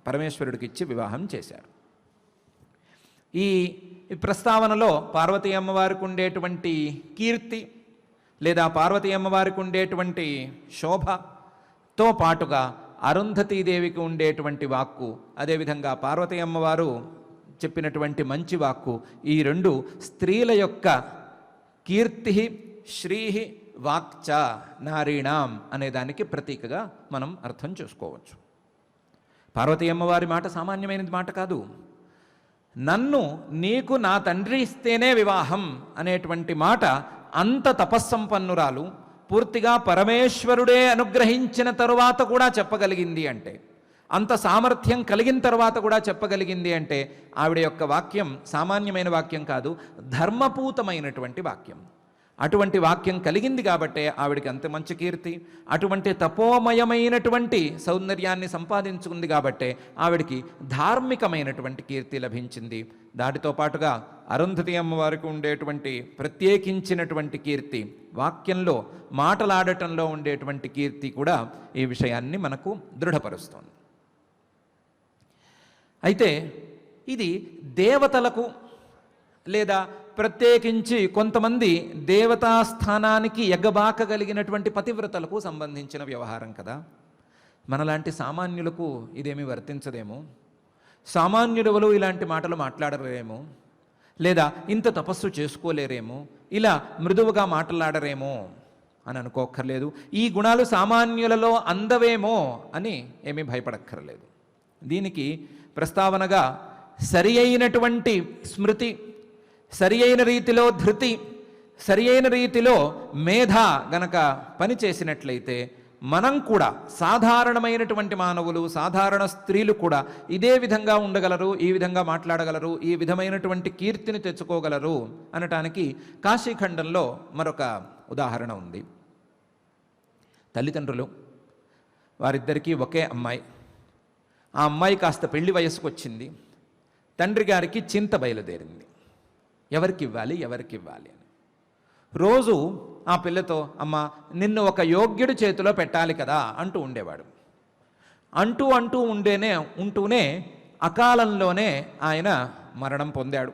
పరమేశ్వరుడికి ఇచ్చి వివాహం చేశారు. ఈ ప్రస్తావనలో పార్వతీ అమ్మవారికి ఉండేటువంటి కీర్తి లేదా పార్వతీ అమ్మవారికి ఉండేటువంటి శోభతో పాటుగా అరుంధతీదేవికి ఉండేటువంటి వాక్కు, అదేవిధంగా పార్వతీ అమ్మవారు చెప్పినటువంటి మంచి వాక్కు. ఈ రెండు స్త్రీల యొక్క కీర్తి శ్రీ వాక్చ నారీణాం అనే దానికి ప్రతీకగా మనం అర్థం చేసుకోవచ్చు. పార్వతీ అమ్మవారి మాట సామాన్యమైనది మాట కాదు. నన్ను నీకు నా తండ్రి ఇస్తేనే వివాహం అనేటువంటి మాట అంత తపస్సంపన్నురాలు, పూర్తిగా పరమేశ్వరుడే అనుగ్రహించిన తరువాత కూడా చెప్పగలిగింది అంటే, అంత సామర్థ్యం కలిగిన తర్వాత కూడా చెప్పగలిగింది అంటే ఆవిడ యొక్క వాక్యం సామాన్యమైన వాక్యం కాదు, ధర్మపూతమైనటువంటి వాక్యం. అటువంటి వాక్యం కలిగింది కాబట్టే ఆవిడికి అంత మంచి కీర్తి, అటువంటి తపోమయమైనటువంటి సౌందర్యాన్ని సంపాదించుకుంది కాబట్టే ఆవిడికి ధార్మికమైనటువంటి కీర్తి లభించింది. దాటితో పాటుగా అరుంధతి అమ్మవారికి ఉండేటువంటి ప్రత్యేకించినటువంటి కీర్తి, వాక్యంలో మాటలాడటంలో ఉండేటువంటి కీర్తి కూడా ఈ విషయాన్ని మనకు దృఢపరుస్తోంది. అయితే ఇది దేవతలకు లేదా ప్రత్యేకించి కొంతమంది దేవతాస్థానానికి ఎగబాకగలిగినటువంటి పతివ్రతలకు సంబంధించిన వ్యవహారం కదా. మనలాంటి సామాన్యులకు ఇదేమీ వర్తించదేమో, సామాన్యుడెవరు ఇలాంటి మాటలు మాట్లాడరేమో, లేదా ఇంత తపస్సు చేసుకోలేరేమో, ఇలా మృదువుగా మాట్లాడరేమో అని అనుకోక్కర్లేదు. ఈ గుణాలు సామాన్యులలో అందవేమో అని ఏమీ భయపడక్కర్లేదు. దీనికి ప్రస్తావనగా సరి అయినటువంటి స్మృతి, సరి అయిన రీతిలో ధృతి, సరి అయిన రీతిలో మేధ గనక పనిచేసినట్లయితే మనం కూడా సాధారణమైనటువంటి మానవులు, సాధారణ స్త్రీలు కూడా ఇదే విధంగా ఉండగలరు, ఈ విధంగా మాట్లాడగలరు, ఈ విధమైనటువంటి కీర్తిని తెచ్చుకోగలరు అనటానికి కాశీఖండంలో మరొక ఉదాహరణ ఉంది. తల్లిదండ్రులు, వారిద్దరికీ ఒకే అమ్మాయి. ఆ అమ్మాయి కాస్త పెళ్లి వయసుకు వచ్చింది. తండ్రి గారికి చింత బయలుదేరింది, ఎవరికి ఇవ్వాలి అని. రోజు ఆ పిల్లతో, అమ్మ నిన్ను ఒక యోగ్యుడి చేతిలో పెట్టాలి కదా అంటూ ఉండేవాడు. ఉంటూనే అకాలంలోనే ఆయన మరణం పొందాడు.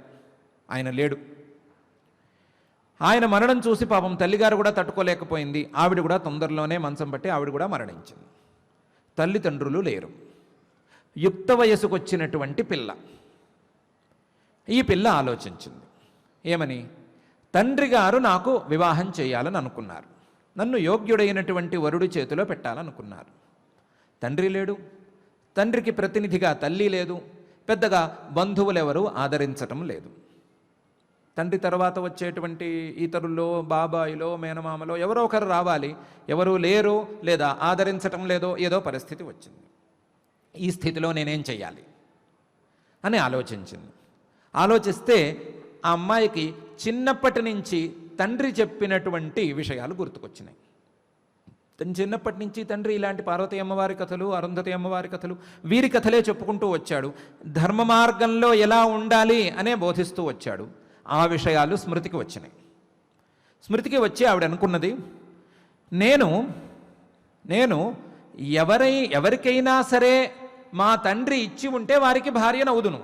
ఆయన లేడు. ఆయన మరణం చూసి పాపం తల్లిగారు కూడా తట్టుకోలేకపోయింది. ఆవిడ కూడా తొందరలోనే మంచం పట్టి ఆవిడ కూడా మరణించింది. తల్లిదండ్రులు లేరు. యుక్త వయసుకు వచ్చినటువంటి పిల్ల. ఈ పిల్ల ఆలోచించింది, ఏమని? తండ్రి గారు నాకు వివాహం చేయాలని అనుకున్నారు, నన్ను యోగ్యుడైనటువంటి వరుడి చేతిలో పెట్టాలనుకున్నారు. తండ్రి లేడు, తండ్రికి ప్రతినిధిగా తల్లి లేదు, పెద్దగా బంధువులెవరూ ఆదరించటం లేదు. తండ్రి తర్వాత వచ్చేటువంటి ఇతరుల్లో, బాబాయిలో, మేనమామలో ఎవరో ఒకరు రావాలి, ఎవరూ లేరు, లేదా ఆదరించటం లేదో, ఏదో పరిస్థితి వచ్చింది. ఈ స్థితిలో నేనేం చెయ్యాలి అని ఆలోచించింది. ఆలోచిస్తే ఆ అమ్మాయికి చిన్నప్పటి నుంచి తండ్రి చెప్పినటువంటి విషయాలు గుర్తుకొచ్చినాయి. చిన్నప్పటి నుంచి తండ్రి ఇలాంటి పార్వతీ అమ్మవారి కథలు, అరుంధతి అమ్మవారి కథలు, వీరి కథలే చెప్పుకుంటూ వచ్చాడు. ధర్మ మార్గంలో ఎలా ఉండాలి అనే బోధిస్తూ వచ్చాడు. ఆ విషయాలు స్మృతికి వచ్చినాయి. స్మృతికి వచ్చి ఆవిడ అనుకున్నది, నేను ఎవరికైనా సరే మా తండ్రి ఇచ్చి ఉంటే వారికి భార్యనవుదును,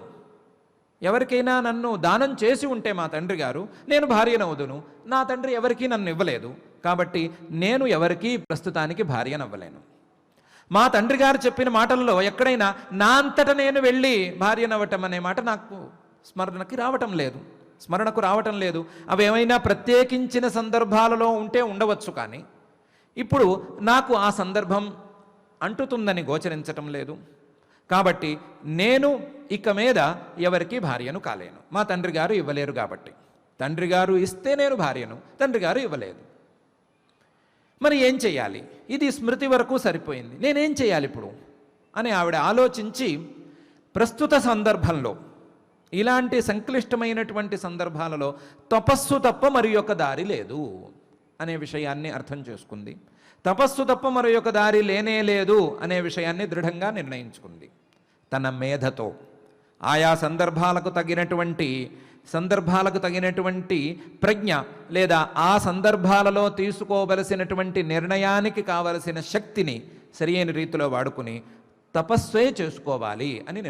ఎవరికైనా నన్ను దానం చేసి ఉంటే మా తండ్రి గారు, నేను భార్యనవుదును. నా తండ్రి ఎవరికీ నన్ను ఇవ్వలేదు కాబట్టి నేను ఎవరికీ ప్రస్తుతానికి భార్యనవ్వలేను. మా తండ్రి గారు చెప్పిన మాటల్లో ఎక్కడైనా నా అంతట నేను వెళ్ళి భార్యనవ్వటం అనే మాట నాకు స్మరణకు రావటం లేదు. అవి ఏమైనా ప్రత్యేకించిన సందర్భాలలో ఉంటే ఉండవచ్చు, కానీ ఇప్పుడు నాకు ఆ సందర్భం అంటుతుందని గోచరించటం లేదు. కాబట్టి నేను ఇక మీద ఎవరికి భార్యను కాలేను. మా తండ్రి గారు ఇవ్వలేరు కాబట్టి, తండ్రి గారు ఇస్తే నేను భార్యను, తండ్రి గారు ఇవ్వలేదు. మరి ఏం చెయ్యాలి? ఇది స్మృతి వరకు సరిపోయింది, నేనేం చేయాలి ఇప్పుడు అని ఆవిడ ఆలోచించి, ప్రస్తుత సందర్భంలో ఇలాంటి సంక్లిష్టమైనటువంటి సందర్భాలలో తపస్సు తప్ప మరి యొక్క దారి లేదు అనే విషయాన్ని అర్థం చేసుకుంది. తపస్సు తప్ప మరి యొక్క దారి లేనే లేదు అనే విషయాన్ని దృఢంగా నిర్ణయించుకుంది. తన మేధతో ఆయా సందర్భాలకు తగినటువంటి ప్రజ్ఞ, లేదా ఆ సందర్భాలలో తీసుకోవలసినటువంటి నిర్ణయానికి కావలసిన శక్తిని సరియైన రీతిలో వాడుకుని తపస్సే చేసుకోవాలి అని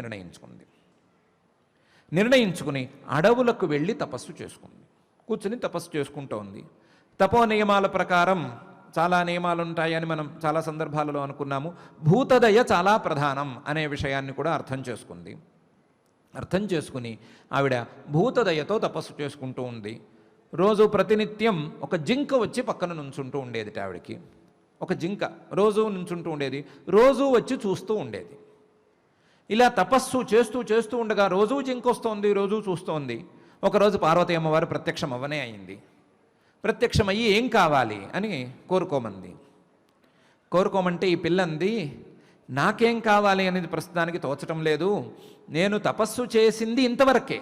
నిర్ణయించుకుని అడవులకు వెళ్ళి తపస్సు చేసుకుంది. కూర్చుని తపస్సు చేసుకుంటూ ఉంది. తపో నియమాల ప్రకారం చాలా నియమాలు ఉంటాయని మనం చాలా సందర్భాలలో అనుకున్నాము. భూతదయ చాలా ప్రధానం అనే విషయాన్ని కూడా అర్థం చేసుకుంది. అర్థం చేసుకుని ఆవిడ భూతదయతో తపస్సు చేసుకుంటూ ఉంది. రోజు ప్రతినిత్యం ఒక జింక వచ్చి పక్కన నుంచుంటూ ఉండేది. ఆవిడకి ఒక జింక రోజు నుంచుంటూ ఉండేది, రోజు వచ్చి చూస్తూ ఉండేది. ఇలా తపస్సు చేస్తూ చేస్తూ ఉండగా రోజూ జింక వస్తోంది, రోజూ చూస్తోంది. ఒకరోజు పార్వతీ అమ్మవారు ప్రత్యక్షం అవ్వనే అయింది. ప్రత్యక్షమయ్యి ఏం కావాలి అని కోరుకోమంది. కోరుకోమంటే ఈ పిల్లంది, నాకేం కావాలి అనేది ప్రస్తుతానికి తోచటం లేదు, నేను తపస్సు చేసింది ఇంతవరకే,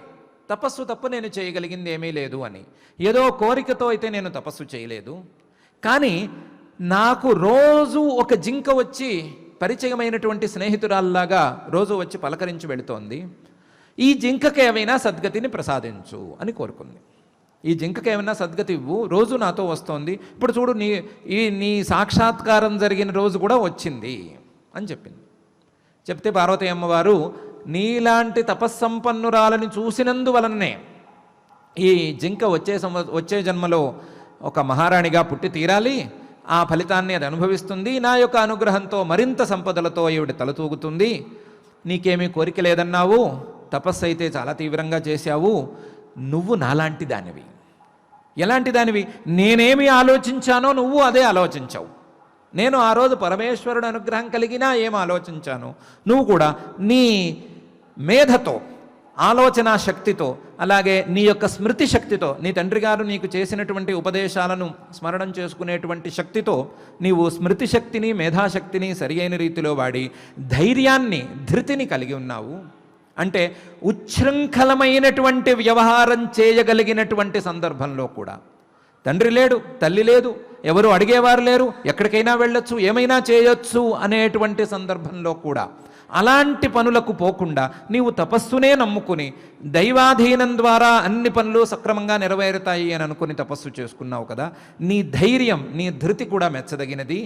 తపస్సు తప్ప నేను చేయగలిగింది ఏమీ లేదు అని. ఏదో కోరికతో అయితే నేను తపస్సు చేయలేదు, కానీ నాకు రోజు ఒక జింక వచ్చి పరిచయమైనటువంటి స్నేహితురాల్లాగా రోజు వచ్చి పలకరించి వెళుతోంది, ఈ జింకకి ఏమైనా సద్గతిని ప్రసాదించు అని కోరుకుంది. ఈ జింకకి ఏమైనా సద్గతి ఇవ్వు, రోజు నాతో వస్తోంది, ఇప్పుడు చూడు నీ సాక్షాత్కారం జరిగిన రోజు కూడా వచ్చింది అని చెప్పింది. చెప్తే పార్వతీ అమ్మవారు, నీలాంటి తపస్సంపన్నురాలని చూసినందువలనే ఈ జింక వచ్చే జన్మలో ఒక మహారాణిగా పుట్టి తీరాలి, ఆ ఫలితాన్ని అది అనుభవిస్తుంది, నా యొక్క అనుగ్రహంతో మరింత సంపదలతో ఈవిడ తలతూగుతుంది, నీకేమీ కోరిక లేదన్నావు, తపస్సు అయితే చాలా తీవ్రంగా చేశావు, నువ్వు నాలాంటి దానివి. ఎలాంటి దానివి? నేనేమి ఆలోచించానో నువ్వు అదే ఆలోచించావు. నేను ఆ రోజు పరమేశ్వరుడు అనుగ్రహం కలిగినా ఏం ఆలోచించాను, నువ్వు కూడా నీ మేధతో, ఆలోచనా శక్తితో, అలాగే నీ యొక్క స్మృతి శక్తితో, నీ తండ్రి గారు నీకు చేసినటువంటి ఉపదేశాలను స్మరణం చేసుకునేటువంటి శక్తితో నీవు స్మృతి శక్తిని, మేధాశక్తిని సరి అయిన రీతిలో వాడి ధైర్యాన్ని, ధృతిని కలిగి ఉన్నావు. అంటే ఉచ్ఛృంఖలమైనటువంటి వ్యవహారం చేయగలిగినటువంటి సందర్భంలో కూడా తండ్రి లేడు, తల్లి లేదు, ఎవరు అడిగేవారు లేరు, ఎక్కడికైనా వెళ్ళొచ్చు, ఏమైనా చేయొచ్చు అనేటువంటి సందర్భంలో కూడా అలాంటి పనులకు పోకుండా నీవు తపస్సునే నమ్ముకుని దైవాధీనం ద్వారా అన్ని పనులు సక్రమంగా నెరవేరుతాయి అని అనుకుని తపస్సు చేసుకున్నావు కదా, నీ ధైర్యం, నీ ధృతి కూడా మెచ్చదగినది.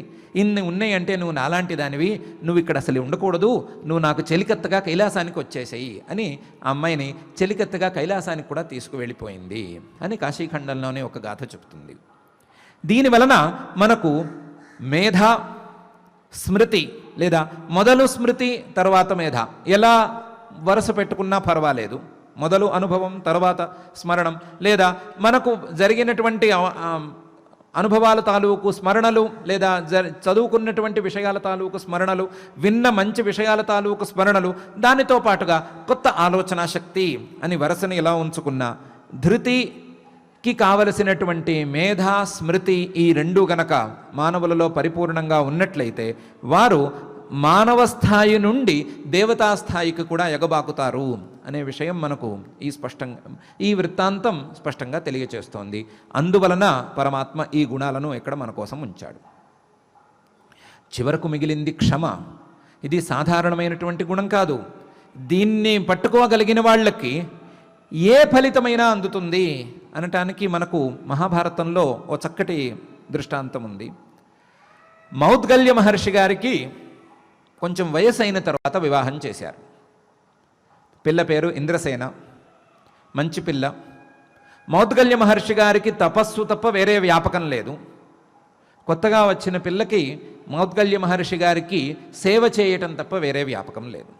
ఇన్ని ఉన్నాయంటే నువ్వు నాలాంటి దానివి, నువ్వు ఇక్కడ అసలు ఉండకూడదు, నువ్వు నాకు చెలికత్తగా కైలాసానికి వచ్చేసేయి అని ఆ అమ్మాయిని చెలికత్తగా కైలాసానికి కూడా తీసుకువెళ్ళిపోయింది అని కాశీఖండంలోనే ఒక గాథ చెప్తుంది. దీనివలన మనకు మేధ, స్మృతి లేదా మొదలు స్మృతి తర్వాత మేధ ఎలా వరుస పెట్టుకున్నా పర్వాలేదు, మొదలు అనుభవం తర్వాత స్మరణం, లేదా మనకు జరిగినటువంటి అనుభవాల తాలూకు స్మరణలు, లేదా చదువుకున్నటువంటి విషయాల తాలూకు స్మరణలు, విన్న మంచి విషయాల తాలూకు స్మరణలు, దానితో పాటుగా కొత్త ఆలోచన శక్తి అని వరుసని ఎలా ఉంచుకున్నా, ధృతికి కావలసినటువంటి మేధా, స్మృతి ఈ రెండు గనక మానవులలో పరిపూర్ణంగా ఉన్నట్లయితే వారు మానవ స్థాయి నుండి దేవతా స్థాయికి కూడా ఎగబాకుతారు అనే విషయం మనకు ఈ వృత్తాంతం స్పష్టంగా తెలియచేస్తోంది. అందువలన పరమాత్మ ఈ గుణాలను ఇక్కడ మన కోసం ఉంచాడు. చివరకు మిగిలింది క్షమ. ఇది సాధారణమైనటువంటి గుణం కాదు. దీన్ని పట్టుకోగలిగిన వాళ్ళకి ఏ ఫలితమైనా అందుతుంది అనటానికి మనకు మహాభారతంలో ఓ చక్కటి దృష్టాంతం ఉంది. మౌద్గల్య మహర్షి గారికి కొంచెం వయసు అయిన తర్వాత వివాహం చేశారు. పిల్ల పేరు ఇంద్రసేన, మంచి పిల్ల. మౌద్గల్య మహర్షి గారికి తపస్సు తప్ప వేరే వ్యాపకం లేదు. కొత్తగా వచ్చిన పిల్లకి మౌద్గల్య మహర్షి గారికి సేవ చేయటం తప్ప వేరే వ్యాపకం లేదు.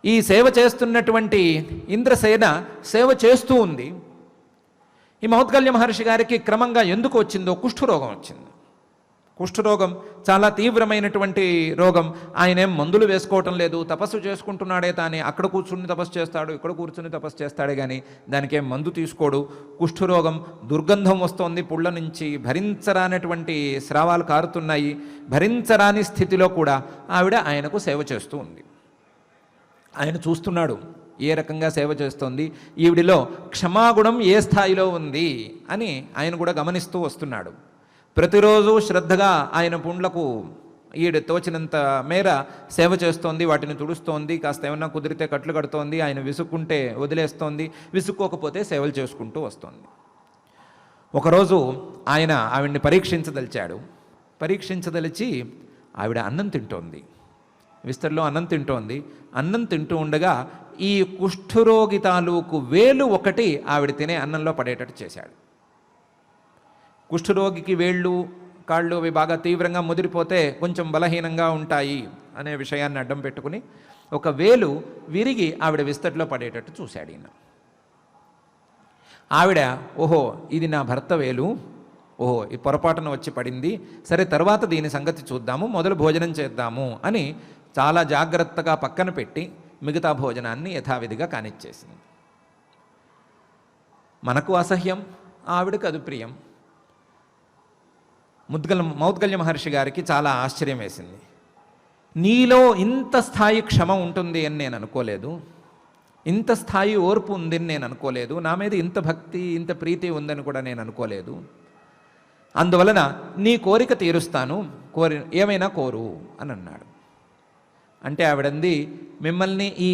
ఈ సేవ చేస్తున్నటువంటి ఇంద్రసేన సేవ చేస్తూ ఉంది. ఈ మౌద్గల్య మహర్షి గారికి క్రమంగా ఎందుకు వచ్చిందో కుష్ఠరోగం వచ్చింది. కుష్ఠరోగం చాలా తీవ్రమైనటువంటి రోగం. ఆయనేం మందులు వేసుకోవటం లేదు, తపస్సు చేసుకుంటున్నాడే తానే. అక్కడ కూర్చుని తపస్సు చేస్తాడు, ఇక్కడ కూర్చుని తపస్సు చేస్తాడే కానీ దానికేం మందు తీసుకోడు. కుష్ఠరోగం, దుర్గంధం వస్తోంది పుళ్ళ నుంచి, భరించరానటువంటి స్రావాలు కారుతున్నాయి. భరించరాని స్థితిలో కూడా ఆవిడ ఆయనకు సేవ చేస్తూ ఉంది. ఆయన చూస్తున్నాడు ఏ రకంగా సేవ చేస్తోంది, ఈవిడిలో క్షమాగుణం ఏ స్థాయిలో ఉంది అని ఆయన కూడా గమనిస్తూ వస్తున్నాడు. ప్రతిరోజు శ్రద్ధగా ఆయన పుండ్లకు ఈడు తోచినంత మేర సేవ చేస్తోంది, వాటిని తుడుస్తోంది, కాస్త ఏమన్నా కుదిరితే కట్లు కడుతోంది, ఆయన విసుక్కుంటే వదిలేస్తోంది, విసుక్కోకపోతే సేవలు చేసుకుంటూ వస్తోంది. ఒకరోజు ఆయన ఆవిడ్ని పరీక్షించదలిచాడు. పరీక్షించదలిచి ఆవిడ అన్నం తింటోంది, విస్తరలో అన్నం తింటోంది. అన్నం తింటూ ఉండగా ఈ కుష్ఠరోగి తాలూకు వేలు ఒకటి ఆవిడ తినే అన్నంలో పడేటట్టు చేశాడు. కుష్ఠరోగికి వేళ్ళు కాళ్ళు అవి బాగా తీవ్రంగా ముదిరిపోతే కొంచెం బలహీనంగా ఉంటాయి అనే విషయాన్ని అడ్డం పెట్టుకుని ఒక వేలు విరిగి ఆవిడ విస్తట్లో పడేటట్టు చూశాడు ఈయన. ఆవిడ ఓహో ఇది నా భర్త వేలు, ఓహో ఈ పొరపాటున వచ్చి పడింది, సరే తర్వాత దీని సంగతి చూద్దాము, మొదలు భోజనం చేద్దాము అని చాలా జాగ్రత్తగా పక్కన పెట్టి మిగతా భోజనాన్ని యథావిధిగా కానిచ్చేసింది. మనకు అసహ్యం, ఆవిడకు అది ప్రియం. మౌద్గల్య మహర్షి గారికి చాలా ఆశ్చర్యం వేసింది. నీలో ఇంత స్థాయి క్షమ ఉంటుంది అని నేను అనుకోలేదు, ఇంత స్థాయి ఓర్పు ఉందని నేను అనుకోలేదు, నా మీద ఇంత భక్తి ఇంత ప్రీతి ఉందని కూడా నేను అనుకోలేదు. అందువలన నీ కోరిక తీరుస్తాను, ఏమైనా కోరు అని అన్నాడు. అంటే ఆవిడంది, మిమ్మల్ని ఈ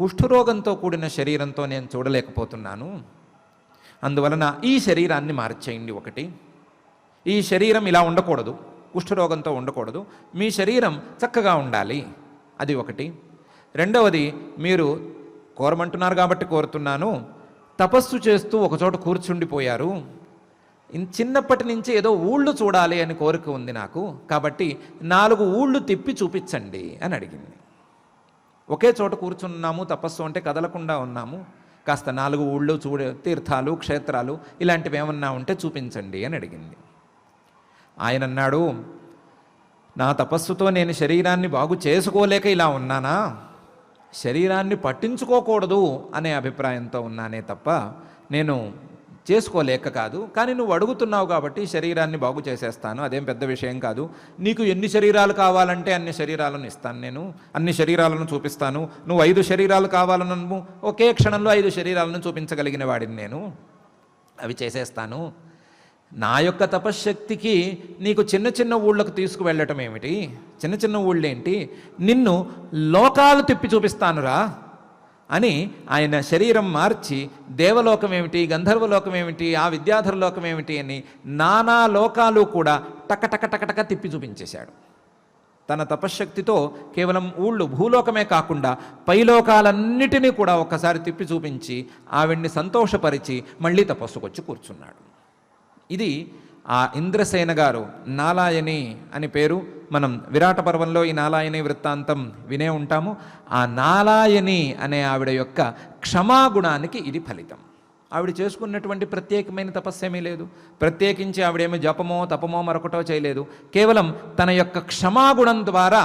కుష్ఠరోగంతో కూడిన శరీరంతో నేను చూడలేకపోతున్నాను, అందువలన ఈ శరీరాన్ని మార్చేయండి. ఒకటి, ఈ శరీరం ఇలా ఉండకూడదు, కుష్ఠరోగంతో ఉండకూడదు, మీ శరీరం చక్కగా ఉండాలి, అది ఒకటి. రెండవది, మీరు కోరమంటున్నారు కాబట్టి కోరుతున్నాను, తపస్సు చేస్తూ ఒకచోట కూర్చుండిపోయారు, చిన్నప్పటి నుంచి ఏదో ఊళ్ళు చూడాలి అని కోరిక ఉంది నాకు, కాబట్టి 4 ఊళ్ళు తిప్పి చూపించండి అని అడిగింది. ఒకే చోట కూర్చున్నాము, తపస్సు అంటే కదలకుండా ఉన్నాము, కాస్త 4 ఊళ్ళు తీర్థాలు క్షేత్రాలు ఇలాంటివి ఏమన్నా ఉంటే చూపించండి అని అడిగింది. ఆయన అన్నాడు, నా తపస్సుతో నేను శరీరాన్ని బాగు చేసుకోలేక ఇలా ఉన్నానా, శరీరాన్ని పట్టించుకోకూడదు అనే అభిప్రాయంతో ఉన్నానే తప్ప నేను చేసుకోలేక కాదు, కానీ నువ్వు అడుగుతున్నావు కాబట్టి శరీరాన్ని బాగు చేసేస్తాను, అదేం పెద్ద విషయం కాదు, నీకు ఎన్ని శరీరాలు కావాలంటే అన్ని శరీరాలను ఇస్తాను, నేను అన్ని శరీరాలను చూపిస్తాను, నువ్వు 5 శరీరాలు కావాలను ఒకే క్షణంలో 5 శరీరాలను చూపించగలిగిన వాడిని నేను, అవి చేసేస్తాను. నా యొక్క తపశ్శక్తికి నీకు చిన్న చిన్న ఊళ్ళకు తీసుకువెళ్ళటం ఏమిటి, చిన్న చిన్న ఊళ్ళేంటి, నిన్ను లోకాలు తిప్పి చూపిస్తానురా అని ఆయన శరీరం మార్చి దేవలోకం ఏమిటి, గంధర్వలోకం ఏమిటి, ఆ విద్యాధర లోకం ఏమిటి అని నానా లోకాలు కూడా టకటక తిప్పి చూపించేశాడు. తన తపశ్శక్తితో కేవలం ఊళ్ళు భూలోకమే కాకుండా పైలోకాలన్నిటినీ కూడా ఒక్కసారి తిప్పి చూపించి ఆవిడ్ని సంతోషపరిచి మళ్ళీ తపస్సుకొచ్చి కూర్చున్నాడు. ఇది ఆ ఇంద్రసేన గారు, నాలాయని అని పేరు. మనం విరాట పర్వంలో ఈ నాలాయని వృత్తాంతం వినే ఉంటాము. ఆ నాలాయని అనే ఆవిడ యొక్క క్షమాగుణానికి ఇది ఫలితం. ఆవిడ చేసుకున్నటువంటి ప్రత్యేకమైన తపస్సేమీ లేదు, ప్రత్యేకించి ఆవిడేమో జపమో తపమో మరొకటో చేయలేదు, కేవలం తన యొక్క క్షమాగుణం ద్వారా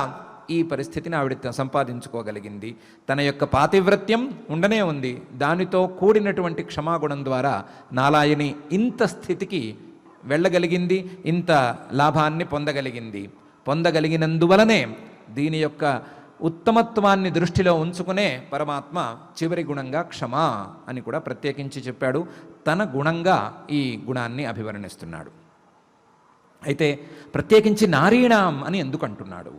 ఈ పరిస్థితిని ఆవిడ సంపాదించుకోగలిగింది. తన యొక్క పాతివ్రత్యం ఉండనే ఉంది, దానితో కూడినటువంటి క్షమాగుణం ద్వారా నాలాయని ఇంత స్థితికి వెళ్ళగలిగింది, ఇంత లాభాన్ని పొందగలిగినందువలనే దీని యొక్క ఉత్తమత్వాన్ని దృష్టిలో ఉంచుకునే పరమాత్మ చివరి గుణంగా క్షమా అని కూడా ప్రత్యేకించి చెప్పాడు. తన గుణంగా ఈ గుణాన్ని అభివర్ణిస్తున్నాడు. అయితే ప్రత్యేకించి నారీణాం అని ఎందుకు అంటున్నాడు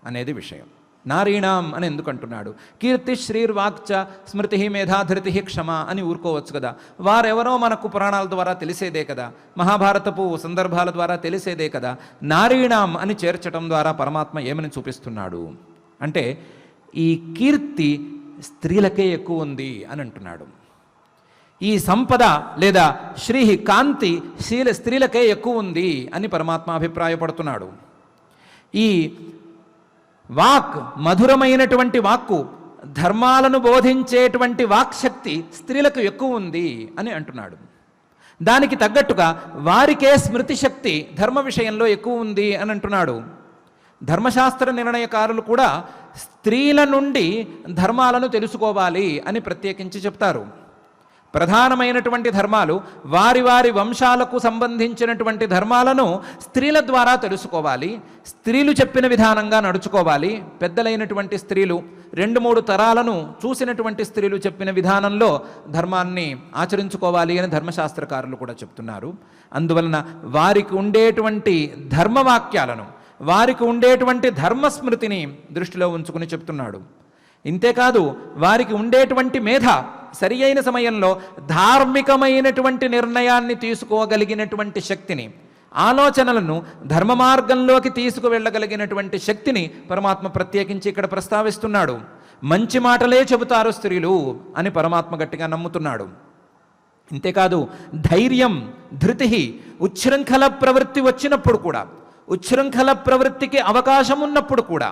అనేది విషయం. నారీణాం అని ఎందుకు అంటున్నాడు? కీర్తి శ్రీర్వాక్చ స్మృతి మేధాధృతి క్షమ అని ఊరుకోవచ్చు కదా, వారెవరో మనకు పురాణాల ద్వారా తెలిసేదే కదా, మహాభారతపు సందర్భాల ద్వారా తెలిసేదే కదా. నారీణాం అని చేర్చడం ద్వారా పరమాత్మ ఏమని చూపిస్తున్నాడు అంటే, ఈ కీర్తి స్త్రీలకే ఎక్కువ ఉంది అని అంటున్నాడు. ఈ సంపద లేదా శ్రీ కాంతి స్త్రీలకే ఎక్కువ ఉంది అని పరమాత్మ అభిప్రాయపడుతున్నాడు. ఈ వాక్, మధురమైనటువంటి వాక్కు, ధర్మాలను బోధించేటువంటి వాక్శక్తి స్త్రీలకు ఎక్కువ ఉంది అని అంటున్నాడు. దానికి తగ్గట్టుగా వారికే స్మృతి శక్తి ధర్మ విషయంలో ఎక్కువ ఉంది అని అంటున్నాడు. ధర్మశాస్త్ర నిర్ణయకారులు కూడా స్త్రీల నుండి ధర్మాలను తెలుసుకోవాలి అని ప్రత్యేకించి చెప్తారు. ప్రధానమైనటువంటి ధర్మాలు, వారి వారి వంశాలకు సంబంధించినటువంటి ధర్మాలను స్త్రీల ద్వారా తెలుసుకోవాలి, స్త్రీలు చెప్పిన విధానంగా నడుచుకోవాలి. పెద్దలైనటువంటి స్త్రీలు 2-3 తరాలను చూసినటువంటి స్త్రీలు చెప్పిన విధానంలో ధర్మాన్ని ఆచరించుకోవాలి అని ధర్మశాస్త్రకారులు కూడా చెప్తున్నారు. అందువలన వారికి ఉండేటువంటి ధర్మవాక్యాలను, వారికి ఉండేటువంటి ధర్మస్మృతిని దృష్టిలో ఉంచుకుని చెప్తున్నాడు. ఇంతేకాదు, వారికి ఉండేటువంటి మేధ సరి అయిన సమయంలో ధార్మికమైనటువంటి నిర్ణయాన్ని తీసుకోగలిగినటువంటి శక్తిని, ఆలోచనలను ధర్మ మార్గంలోకి తీసుకువెళ్ళగలిగినటువంటి శక్తిని పరమాత్మ ప్రత్యేకించి ఇక్కడ ప్రస్తావిస్తున్నాడు. మంచి మాటలే చెబుతారు స్త్రీలు అని పరమాత్మ గట్టిగా నమ్ముతున్నాడు. ఇంతేకాదు ధైర్యం, ధృతి, ఉచ్ఛృంఖల ప్రవృత్తి వచ్చినప్పుడు కూడా, ఉచ్ఛృంఖల ప్రవృత్తికి అవకాశం ఉన్నప్పుడు కూడా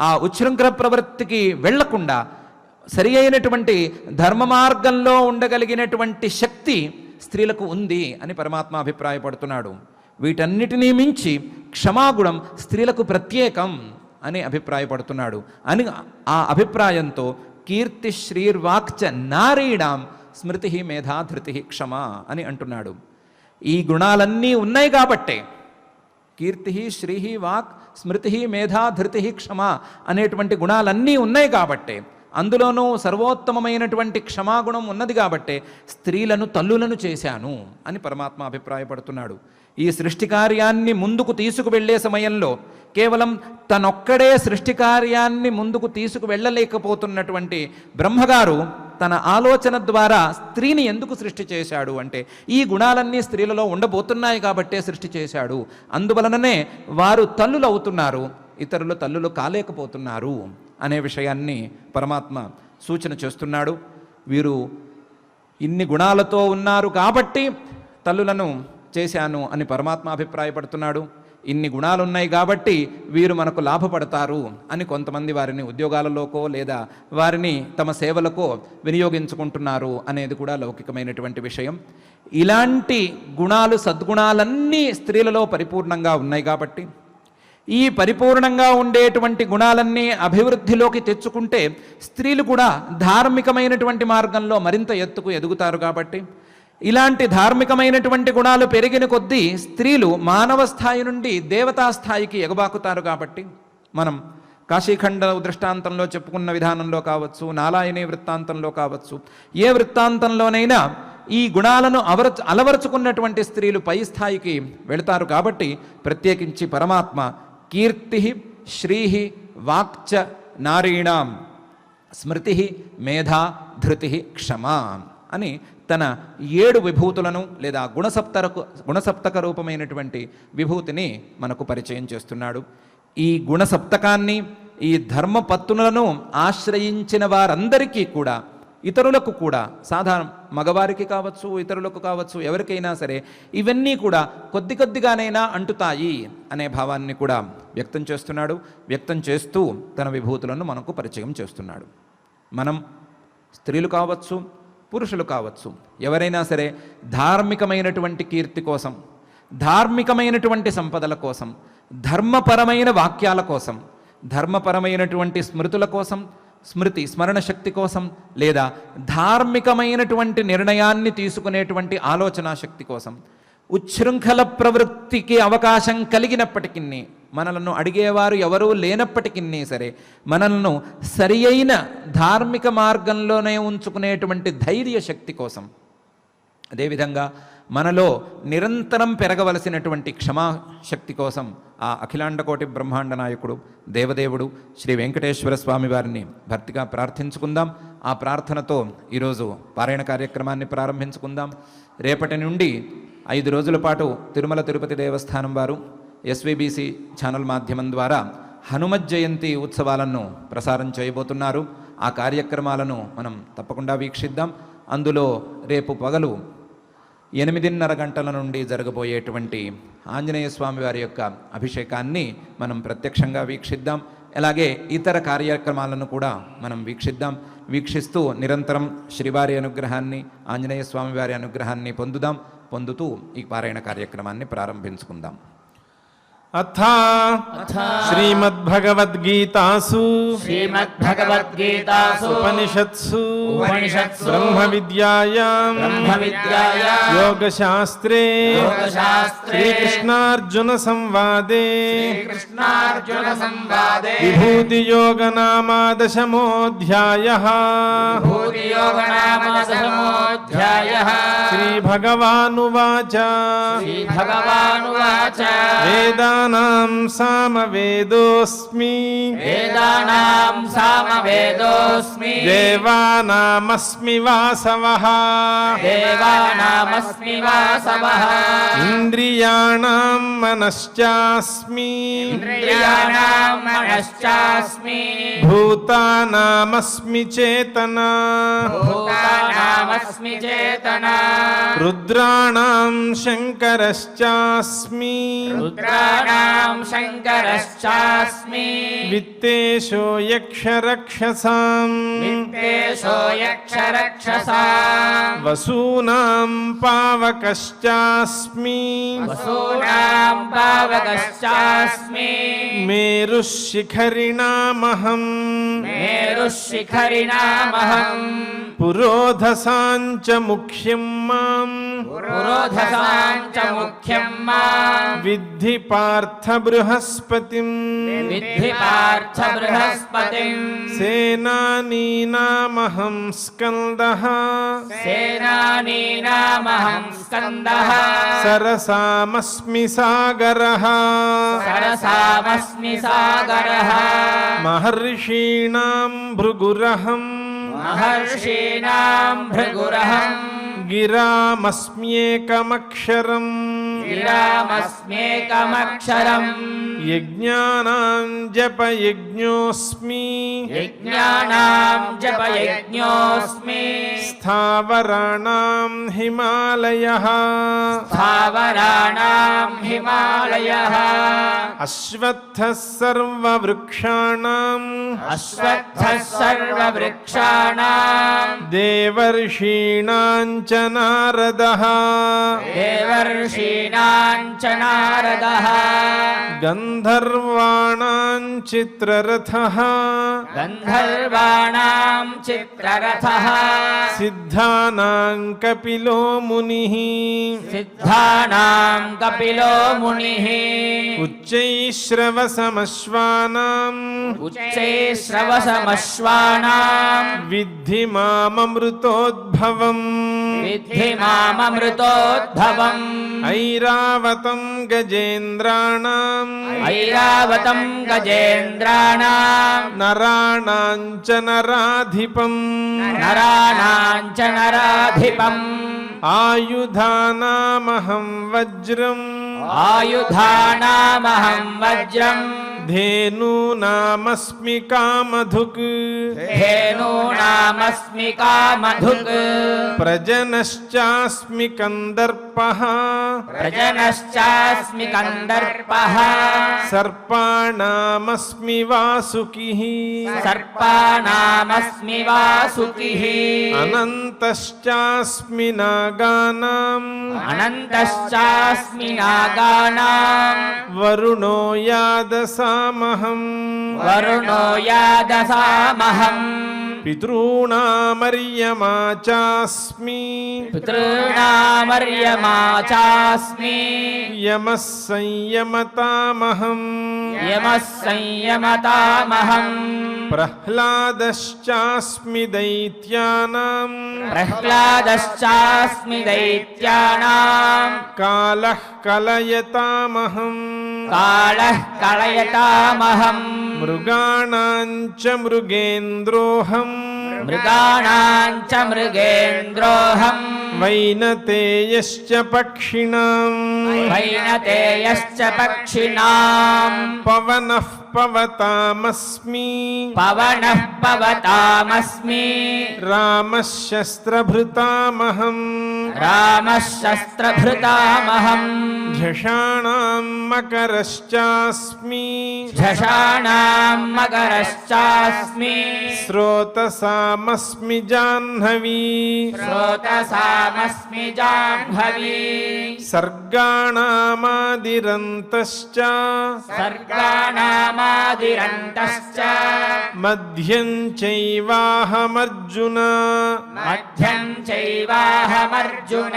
ఆ ఉచ్ఛృంఖల ప్రవృత్తికి వెళ్లకుండా సరి అయినటువంటి ధర్మ మార్గంలో ఉండగలిగినటువంటి శక్తి స్త్రీలకు ఉంది అని పరమాత్మ అభిప్రాయపడుతున్నాడు. వీటన్నిటినీ మించి క్షమాగుణం స్త్రీలకు ప్రత్యేకం అని అభిప్రాయపడుతున్నాడు. అని ఆ అభిప్రాయంతో కీర్తి శ్రీర్వాక్చ నారీణాం స్మృతి మేధా ధృతి క్షమ అని అంటున్నాడు. ఈ గుణాలన్నీ ఉన్నాయి కాబట్టే కీర్తి, శ్రీ, వాక్, స్మృతి, మేధా, ధృతి, క్షమ అనేటువంటి గుణాలన్నీ ఉన్నాయి కాబట్టే, అందులోనూ సర్వోత్తమమైనటువంటి క్షమాగుణం ఉన్నది కాబట్టే స్త్రీలను తల్లులను చేశాను అని పరమాత్మ అభిప్రాయపడుతున్నాడు. ఈ సృష్టి కార్యాన్ని ముందుకు తీసుకువెళ్లే సమయంలో కేవలం తనొక్కడే సృష్టి కార్యాన్ని ముందుకు తీసుకువెళ్ళలేకపోతున్నటువంటి బ్రహ్మగారు తన ఆలోచన ద్వారా స్త్రీని ఎందుకు సృష్టి చేశాడు అంటే, ఈ గుణాలన్నీ స్త్రీలలో ఉండబోతున్నాయి కాబట్టే సృష్టి చేశాడు. అందువలననే వారు తల్లులు అవుతున్నారు, ఇతరులు తల్లులు కాలేకపోతున్నారు అనే విషయాన్ని పరమాత్మ సూచన చేస్తున్నాడు. వీరు ఇన్ని గుణాలతో ఉన్నారు కాబట్టి తల్లులను చేశాను అని పరమాత్మ అభిప్రాయపడుతున్నాడు. ఇన్ని గుణాలున్నాయి కాబట్టి వీరు మనకు లాభపడతారు అని కొంతమంది వారిని ఉద్యోగాలలోకో లేదా వారిని తమ సేవలకో వినియోగించుకుంటున్నారు అనేది కూడా లౌకికమైనటువంటి విషయం. ఇలాంటి గుణాలు, సద్గుణాలన్నీ స్త్రీలలో పరిపూర్ణంగా ఉన్నాయి కాబట్టి, ఈ పరిపూర్ణంగా ఉండేటువంటి గుణాలన్నీ అభివృద్ధిలోకి తెచ్చుకుంటే స్త్రీలు కూడా ధార్మికమైనటువంటి మార్గంలో మరింత ఎత్తుకు ఎదుగుతారు కాబట్టి, ఇలాంటి ధార్మికమైనటువంటి గుణాలు పెరిగిన కొద్దీ స్త్రీలు మానవ స్థాయి నుండి దేవతా స్థాయికి ఎగబాకుతారు కాబట్టి, మనం కాశీఖండ దృష్టాంతంలో చెప్పుకున్న విధానంలో కావచ్చు, నాలాయని వృత్తాంతంలో కావచ్చు, ఏ వృత్తాంతంలోనైనా ఈ గుణాలను అలవరుచుకున్నటువంటి స్త్రీలు పై స్థాయికి వెళతారు కాబట్టి, ప్రత్యేకించి పరమాత్మ కీర్తి శ్రీ వాక్చ నారీణాం స్మృతి మేధా ధృతి క్షమ అని తన 7 విభూతులను లేదా గుణసప్తక రూపమైనటువంటి విభూతిని మనకు పరిచయం చేస్తున్నాడు. ఈ గుణసప్తకాన్ని, ఈ ధర్మపత్తులను ఆశ్రయించిన వారందరికీ కూడా, ఇతరులకు కూడా, సాధారణ మగవారికి కావచ్చు, ఇతరులకు కావచ్చు, ఎవరికైనా సరే ఇవన్నీ కూడా కొద్ది కొద్దిగానైనా అంటుతాయి అనే భావాన్ని కూడా వ్యక్తం చేస్తున్నాడు. వ్యక్తం చేస్తూ తన విభూతులను మనకు పరిచయం చేస్తున్నాడు. మనం స్త్రీలు కావచ్చు, పురుషులు కావచ్చు, ఎవరైనా సరే ధార్మికమైనటువంటి కీర్తి కోసం, ధార్మికమైనటువంటి సంపదల కోసం, ధర్మపరమైన వాక్యాల కోసం, ధర్మపరమైనటువంటి స్మృతుల కోసం, స్మరణ శక్తి కోసం, లేదా ధార్మికమైనటువంటి నిర్ణయాన్ని తీసుకునేటువంటి ఆలోచనా శక్తి కోసం, ఉచ్ఛృంఖల ప్రవృత్తికి అవకాశం కలిగినప్పటికీ, మనలను అడిగేవారు ఎవరూ లేనప్పటికీ సరే మనల్ని సరి అయిన ధార్మిక మార్గంలోనే ఉంచుకునేటువంటి ధైర్య శక్తి కోసం, అదేవిధంగా మనలో నిరంతరం పెరగవలసినటువంటి క్షమాశక్తి కోసం ఆ అఖిలాండకోటి బ్రహ్మాండ నాయకుడు దేవదేవుడు శ్రీ వెంకటేశ్వర స్వామి వారిని భర్తీగా ప్రార్థించుకుందాం. ఆ ప్రార్థనతో ఈరోజు పారాయణ కార్యక్రమాన్ని ప్రారంభించుకుందాం. రేపటి నుండి 5 రోజుల పాటు తిరుమల తిరుపతి దేవస్థానం వారు ఎస్వీబీసీ ఛానల్ మాధ్యమం ద్వారా హనుమత్ జయంతి ఉత్సవాలను ప్రసారం చేయబోతున్నారు. ఆ కార్యక్రమాలను మనం తప్పకుండా వీక్షిద్దాం. అందులో రేపు పగలు 8:30 గంటల నుండి జరగబోయేటువంటి ఆంజనేయ స్వామి వారి యొక్క అభిషేకాన్ని మనం ప్రత్యక్షంగా వీక్షిద్దాం. అలాగే ఇతర కార్యక్రమాలను కూడా మనం వీక్షిస్తూ నిరంతరం శ్రీవారి అనుగ్రహాన్ని, ఆంజనేయ స్వామి వారి అనుగ్రహాన్ని పొందుతూ ఈ పారాయణ కార్యక్రమాన్ని ప్రారంభించుకుందాం. అథ శ్రీమద్భగవద్గీతాసు ఉపనిషత్సు బ్రహ్మ విద్యాయాం యోగశాస్త్రే శ్రీకృష్ణార్జున సంవాదే విభూతి యోగ నామ దశమోధ్యాయః శ్రీ భగవానువాచ వేదానాం సామవేదోస్మి దేవానాం దేవానామస్మి వాసవః దేవానామస్మి వాసవః ఇంద్రియాణం మనశ్చాస్మి ఇంద్రియాణాం మనశ్చాస్మి భూతానామస్మి చేతన భూతానామస్మి చేతన రుద్రాణం శంకరశ్చాస్మి రుద్రాణాం శంకరశ్చాస్మి విత్తేషో యక్షరక్షసాం విత్తేషో యక్షరక్షసాం వసూనాం పావకశ్చాస్మి వసూనాం పావకశ్చాస్మి మేరుశిఖరిణామహం మేరుశిఖరిణామహం పురోధసాంచ ముఖ్యం మాం పురోధసాం చ ముఖ్యం మాం విద్ధి పార్థ బృహస్పతిం విద్ధి పార్థ బృహస్పతిం సేనానీనామహం స్కందః సేనానీనామహం స్కందః సరసామస్మి సాగరః సరసామస్మి సాగరః మహర్షీణాం భృగురహం మహర్షీణాం భృగురహం గిరామస్మ్యేకమక్షరం గిరామస్మ్యేకమక్షరం యజ్ఞానాం జపయజ్ఞోస్మి యజ్ఞానాం జపయజ్ఞోస్మి స్థావరాణాం హిమాలయః స్థావరాణాం హిమాలయః అశ్వత్థः సర్వవృక్షాణాం అశ్వత్థः సర్వవృక్షాణాం దేవర్షీణాం చ నారదః దేవర్షీణాం చ నారదః గంధర్వాణాం చిత్రరథః గంధర్వాణాం చిత్రరథః సిద్ధానాం కపిలో మునిః సిద్ధానాం కపిలో మునిః ఉచ్చైశ్రవసమశ్వానాం ఉచ్చైశ్రవసమశ్వానాం విద్ధి మామమృతోద్భవం విద్ధి మామమృతోద్భవం ఐరావతం గజేంద్రాణాం ఐరావతం గజేంద్రాణాం నరాణాం చ నరాధిపం నరాణాం చ నరాధిపం ఆయుధానామహం వజ్రం ఆయుధానామహం వజ్రం ధేనూనామస్మి కామధుక్ ధేనూనామస్మి కామధుక్ ప్రజనశ్చాస్మి కందర్పః ప్రజనశ్చాస్మి కందర్పః సర్పాణామస్మి వాసుకిః సర్పాణామస్మి వాసుకిః అనంతశ్చాస్మి నాగానాం అనంతశ్చాస్మి నాగానాం వరుణో యాదసామహం వరుణో యాదసామహం పితॄణామర్యమా చాస్మి పితॄణామర్యమా చాస్మి యమః సంయమతామహం యమః సంయమతామహం ప్రహ్లాదశ్చాస్మి దైత్యానాం ప్రహ్లాదశ్చాస్మి దైత్యానాం కాలః కలయతామహం కాళః కళయతామహం మృగాణాం చ మృగేంద్రోహం మృగాణాం చ మృగేంద్రోహం వైనతేయశ్చ పక్షిణాం వైనతేయశ్చ పక్షిణాం పవనః పవతామస్మి పవనః పవతామస్మి రామः శస్త్రభృతామహం రామः శస్త్రభృతామహం ఝషాణాం మకరశ్చాస్మి ఝషాణాం మకరశ్చాస్మి స్రోతసామస్మి జాహ్నవీ శ్రోతసామస్మి జాహ్నవీ సర్గాణామాదిరంతశ్చ సర్గాణామాదిరంతశ్చ మధ్యం చైవాహమర్జున మధ్యం చైవాహమర్జున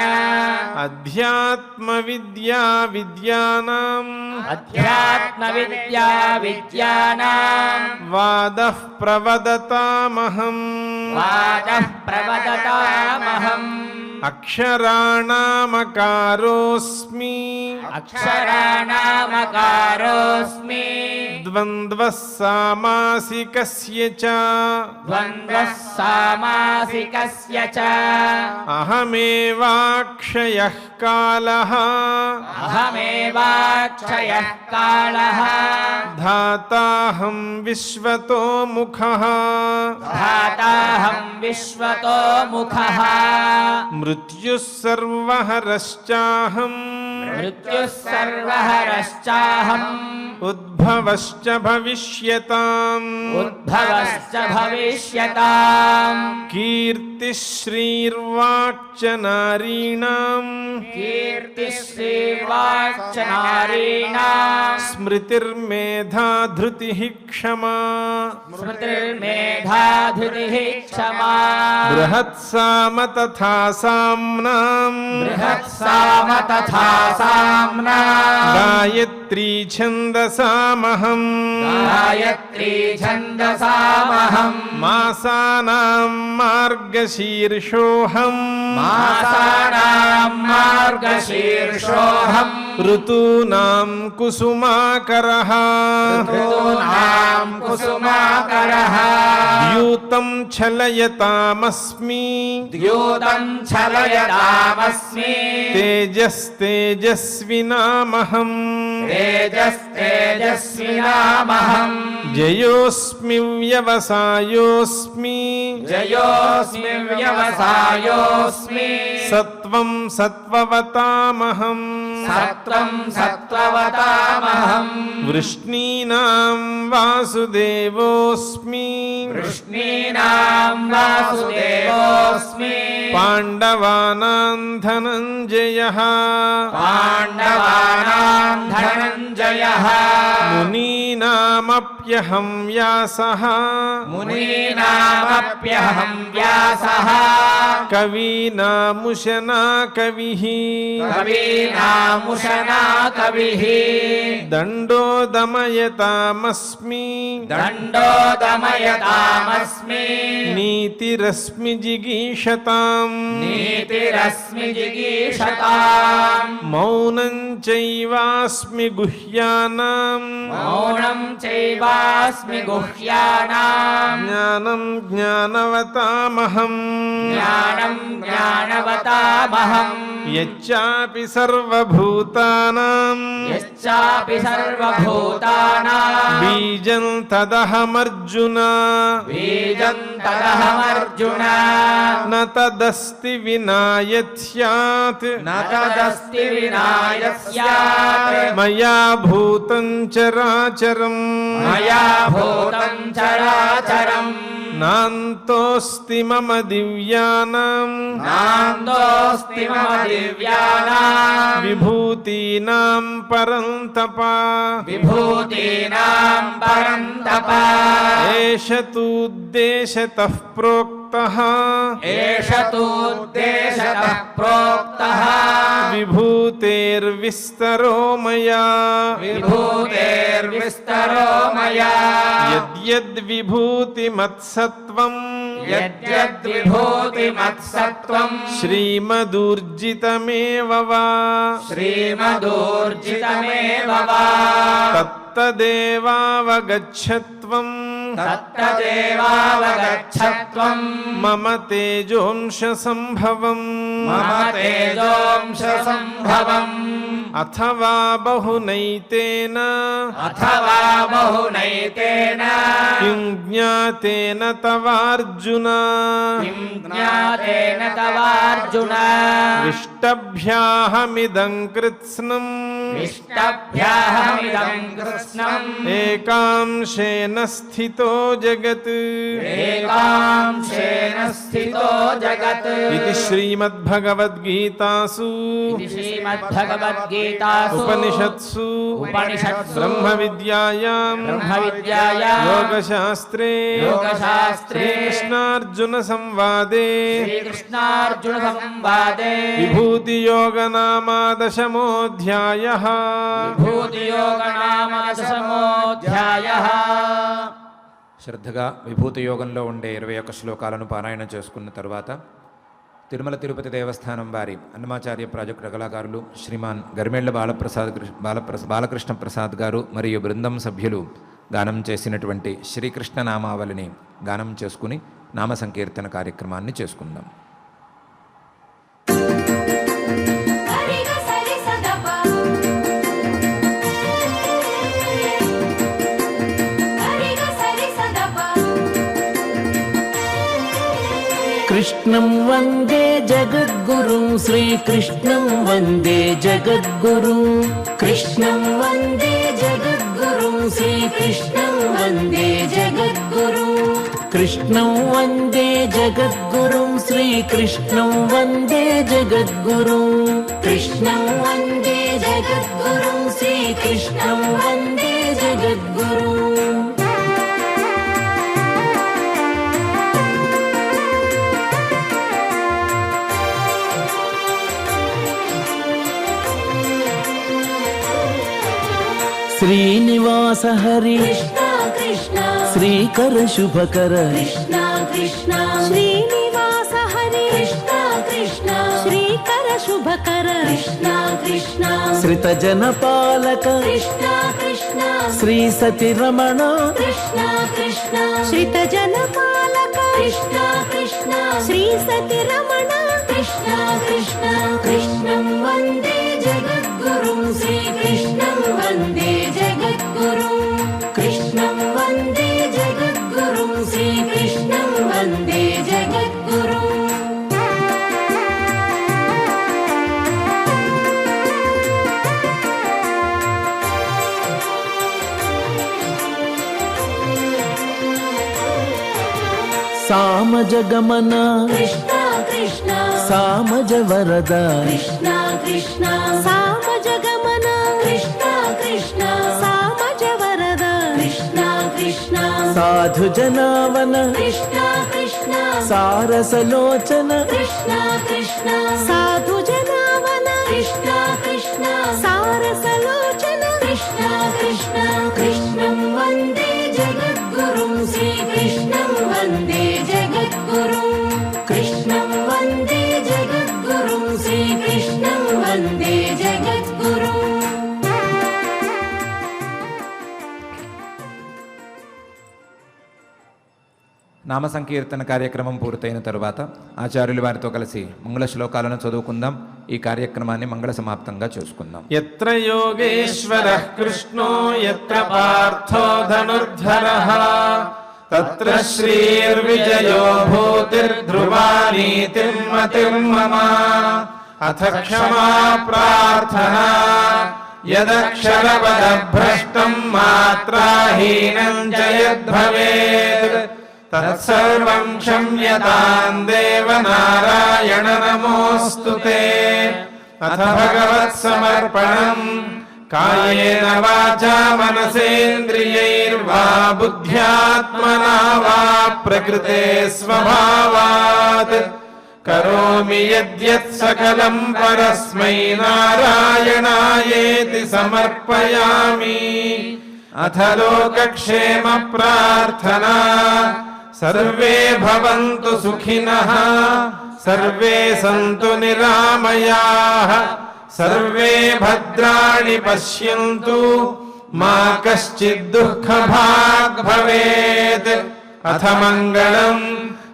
అధ్యాత్మ విద్యా విద్యానాం అధ్యాత్మ విద్యా విద్యానాం వాదః ప్రవదతామహం వాదః ప్రవదతామహం అక్షరాణామకారోస్మి అక్షరాణామకారోస్మి ద్వంద్వః సామాసికస్య చ ద్వంద్వః సామాసికస్య नासिकस्य च अहमेवाक्षयः कालः अहमेवाक्षयः कालः धाताहं विश्वतो मुखः धाताहं विश्वतो मुखः मृत्युः सर्वहरश्चाहम् मृत्युः सर्वहरश्चाहम् उद्भवश्च भविष्यताम् उद्भवश्च भविष्यताम् कीर्तिश्रीर्वाक्च नारीणाम् कीर्तिश्रीर्वाक्च नारीणाम् स्मृतिर्मेधा धृतिः क्षमा स्मृतिर्मेधा धृतिः क्षमा बृहत्साम तथा साम्नाम् बृहत्साम तथा साम्ना गायत्री छन्दसामहम् गायत्री छन्दसामहम् मासानां मार्गशीर्षोऽहम् मासानां मार्गशीर्षोऽहम् ऋतूनां कुसुमाकरः ऋतूनां कुसुमाकरः द्यूतं छलयतामस्मि द्यूतं छलयतामस्मि तेजस्तेजस्विनामहम् तेजस्तेजस्विनामहम् जयोऽस्मि व्यवसायोऽस्मि जयोऽस्मि व्यवसायोऽस्मि सत्वं सत्त्ववतामहम् सत्त्वं सत्त्ववतामहम् वृष्णीनां वासुदेवोऽस्मि वृष्णीनां वासुदेवोऽस्मि पाण्डवानां धनञ्जयः पाण्डवानां धनञ्जयः मुनीनामप्यहं व्यासः मुनीनामप्यहं व्यासः कवीनामुशना कविः कवीनामुशना कविः दण्डो दमयतामस्मि दण्डो दमयतामस्मि नीतिरस्मि जिगीषताम् नीतिरस्मि जिगीषताम् मौनं चैवास्मि गुह्यानाम् मौनं चैवास्मि गुह्यानाम् ज्ञानं ज्ञानवतामहम् ज्ञानं ज्ञानवतामहम् यच्चापि सर्वभूतानां यश्चापि सर्वभूतानां बीजं तदहमर्जुन बीजं तदहमर्जुन न तदस्ति विना यत् स्यात् न तदस्ति विना यत् स्यात् मया भूतं चराचरम् मया भूतं चराचरम् नान्तोऽस्ति मम दिव्यानां नान्दोऽस्ति मम दिव्यानां विभूतीनां परन्तप विभूतीनां परन्तप एष तूद्देशतः प्रोक्तः एष तूद्देशतः प्रोक्तः विभूतेर्विस्तरो मया विभूतेर्विस्तरो मया यद्यद्विभूतिमत्सत्त्वम् यद्यद्विभूतिमत्सत्त्वम् श्रीमदूर्जितमेव वा श्रीमदूर्जितमेव वा तत्तदेवावगच्छत्वम् तत्तदेवावगच्छत्वम् मम तेजोंशसम्भवम् मम तेजोंशसम्भवम् अथवा बहुनैतेन अथवा बहुनैतेन किं ज्ञातेन तवार्जुन किं ज्ञातेन तवार्जुन विष्टभ्याहमिदं कृत्स्नम् इष्टभ्याहमिदं कृष्णम् एकांशेन स्थितो जगत् एकांशेन स्थितो जगत् इति श्रीमद्भगवद्गीतासु इति श्रीमद्भगवद्गीतासु उपनिषत्सु ब्रह्मविद्यायां योगशास्त्रे श्रीकृष्णार्जुनसंवादे श्रीकृष्णार्जुनसंवादे विभूतियोगनामादशमोऽध्यायः विभूतियोगनाम दशमोऽध्यायः శ్రద్ధగా విభూతి యోగంలో ఉండే 21 శ్లోకాలను పారాయణ చేసుకున్న తర్వాత తిరుమల తిరుపతి దేవస్థానం వారి అన్నమాచార్య ప్రాజెక్టు కళాకారులు శ్రీమాన్ గరిమెళ్ల బాలకృష్ణ ప్రసాద్ గారు మరియు బృందం సభ్యులు గానం చేసినటువంటి శ్రీకృష్ణ నామావళిని గానం చేసుకుని నామ సంకీర్తన కార్యక్రమాన్ని చేసుకుందాం. कृष्णं वन्दे जगद्गुरुं श्रीकृष्णं वन्दे जगद्गुरुं कृष्णं वन्दे जगद्गुरुं श्रीकृष्णं वन्दे जगद्गुरुं कृष्णं वन्दे जगद्गुरुं श्रीकृष्णं वन्दे जगद्गुरुं कृष्णं वन्दे जगद्गुरुं श्रीकृष्णं वन्दे जगद्गुरुं श्रीनिवास हरि कृष्णा कृष्णा श्रीकर शुभकर कृष्णा कृष्णा श्रीनिवास हरि कृष्णा कृष्णा श्रीकर शुभकर कृष्णा कृष्णा श्रितजन पालक कृष्णा कृष्णा श्री सति रमण कृष्णा कृष्णा श्रितजन पालक कृष्णा कृष्णा श्री सति रमण कृष्णा कृष्णा कृष्णं वन्दे जगद्गुरुं श्रीकृष्णं वन्दे जगद्गुरुं कृष्णं वन्दे जगद्गुरुं श्रीकृष्णं वन्दे जगद्गुरुं सामज गमन कृष्णा कृष्णा सामज वरद कृष्णा कृष्णा सामज गमन कृष्णा कृष्णा सामज वरद कृष्णा कृष्णा साधु जनावन कृष्णा कृष्णा सारसलोचन कृष्णा कृष्णा साधु जनावन कृष्णा कृष्णा सारसलोचन कृष्णा कृष्णा कृष्णं वन्दे जगद्गुरुं श्रीकृष्णं वन्दे जगद्गुरुं कृष्णं वन्दे जगद्गुरुं श्रीकृष्णं वन्दे जगद्गुरुं నామ సంకీర్తన కార్యక్రమం పూర్తయిన తరువాత ఆచార్యులు వారితో కలిసి మంగళ శ్లోకాలను చదువుకుందాం. ఈ కార్యక్రమాన్ని మంగళ సమాప్తంగా చేసుకుందాం. यत्र योगेश्वरः कृष्णो यत्र पार्थो धनुर्धरः तत्र श्रीर्विजयो भूतिर्ध्रुवा नीतिर्मतिर्मम अथ क्षमा प्रार्थना यदक्षरपदभ्रष्टं मात्राहीनं च यद्भवेत् तत्सर्वं क्षम्यतां देवनारायण नमोऽस्तु ते. अथ भगवत्समर्पणम् कायेन वाचा मनसेन्द्रियैर्वा बुद्ध्यात्मना वा प्रकृते स्वभावात् करोमि यद्यत् सकलं परस्मै नारायणायेति समर्पयामि. अथ लोकक्षेम प्रार्थना सर्वे भवन्तु सुखिनः सर्वे सन्तु निरामयाः सर्वे भद्राणि पश्यन्तु मा कश्चित् दुःखभाग् भवेत्. अथ मङ्गलम्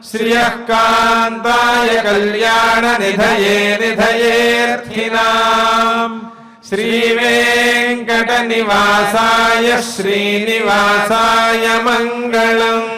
श्रियः कान्ताय कल्याणनिधये निधयेऽर्थिनाम् श्रीवेङ्कटनिवासाय श्रीनिवासाय मङ्गलम्.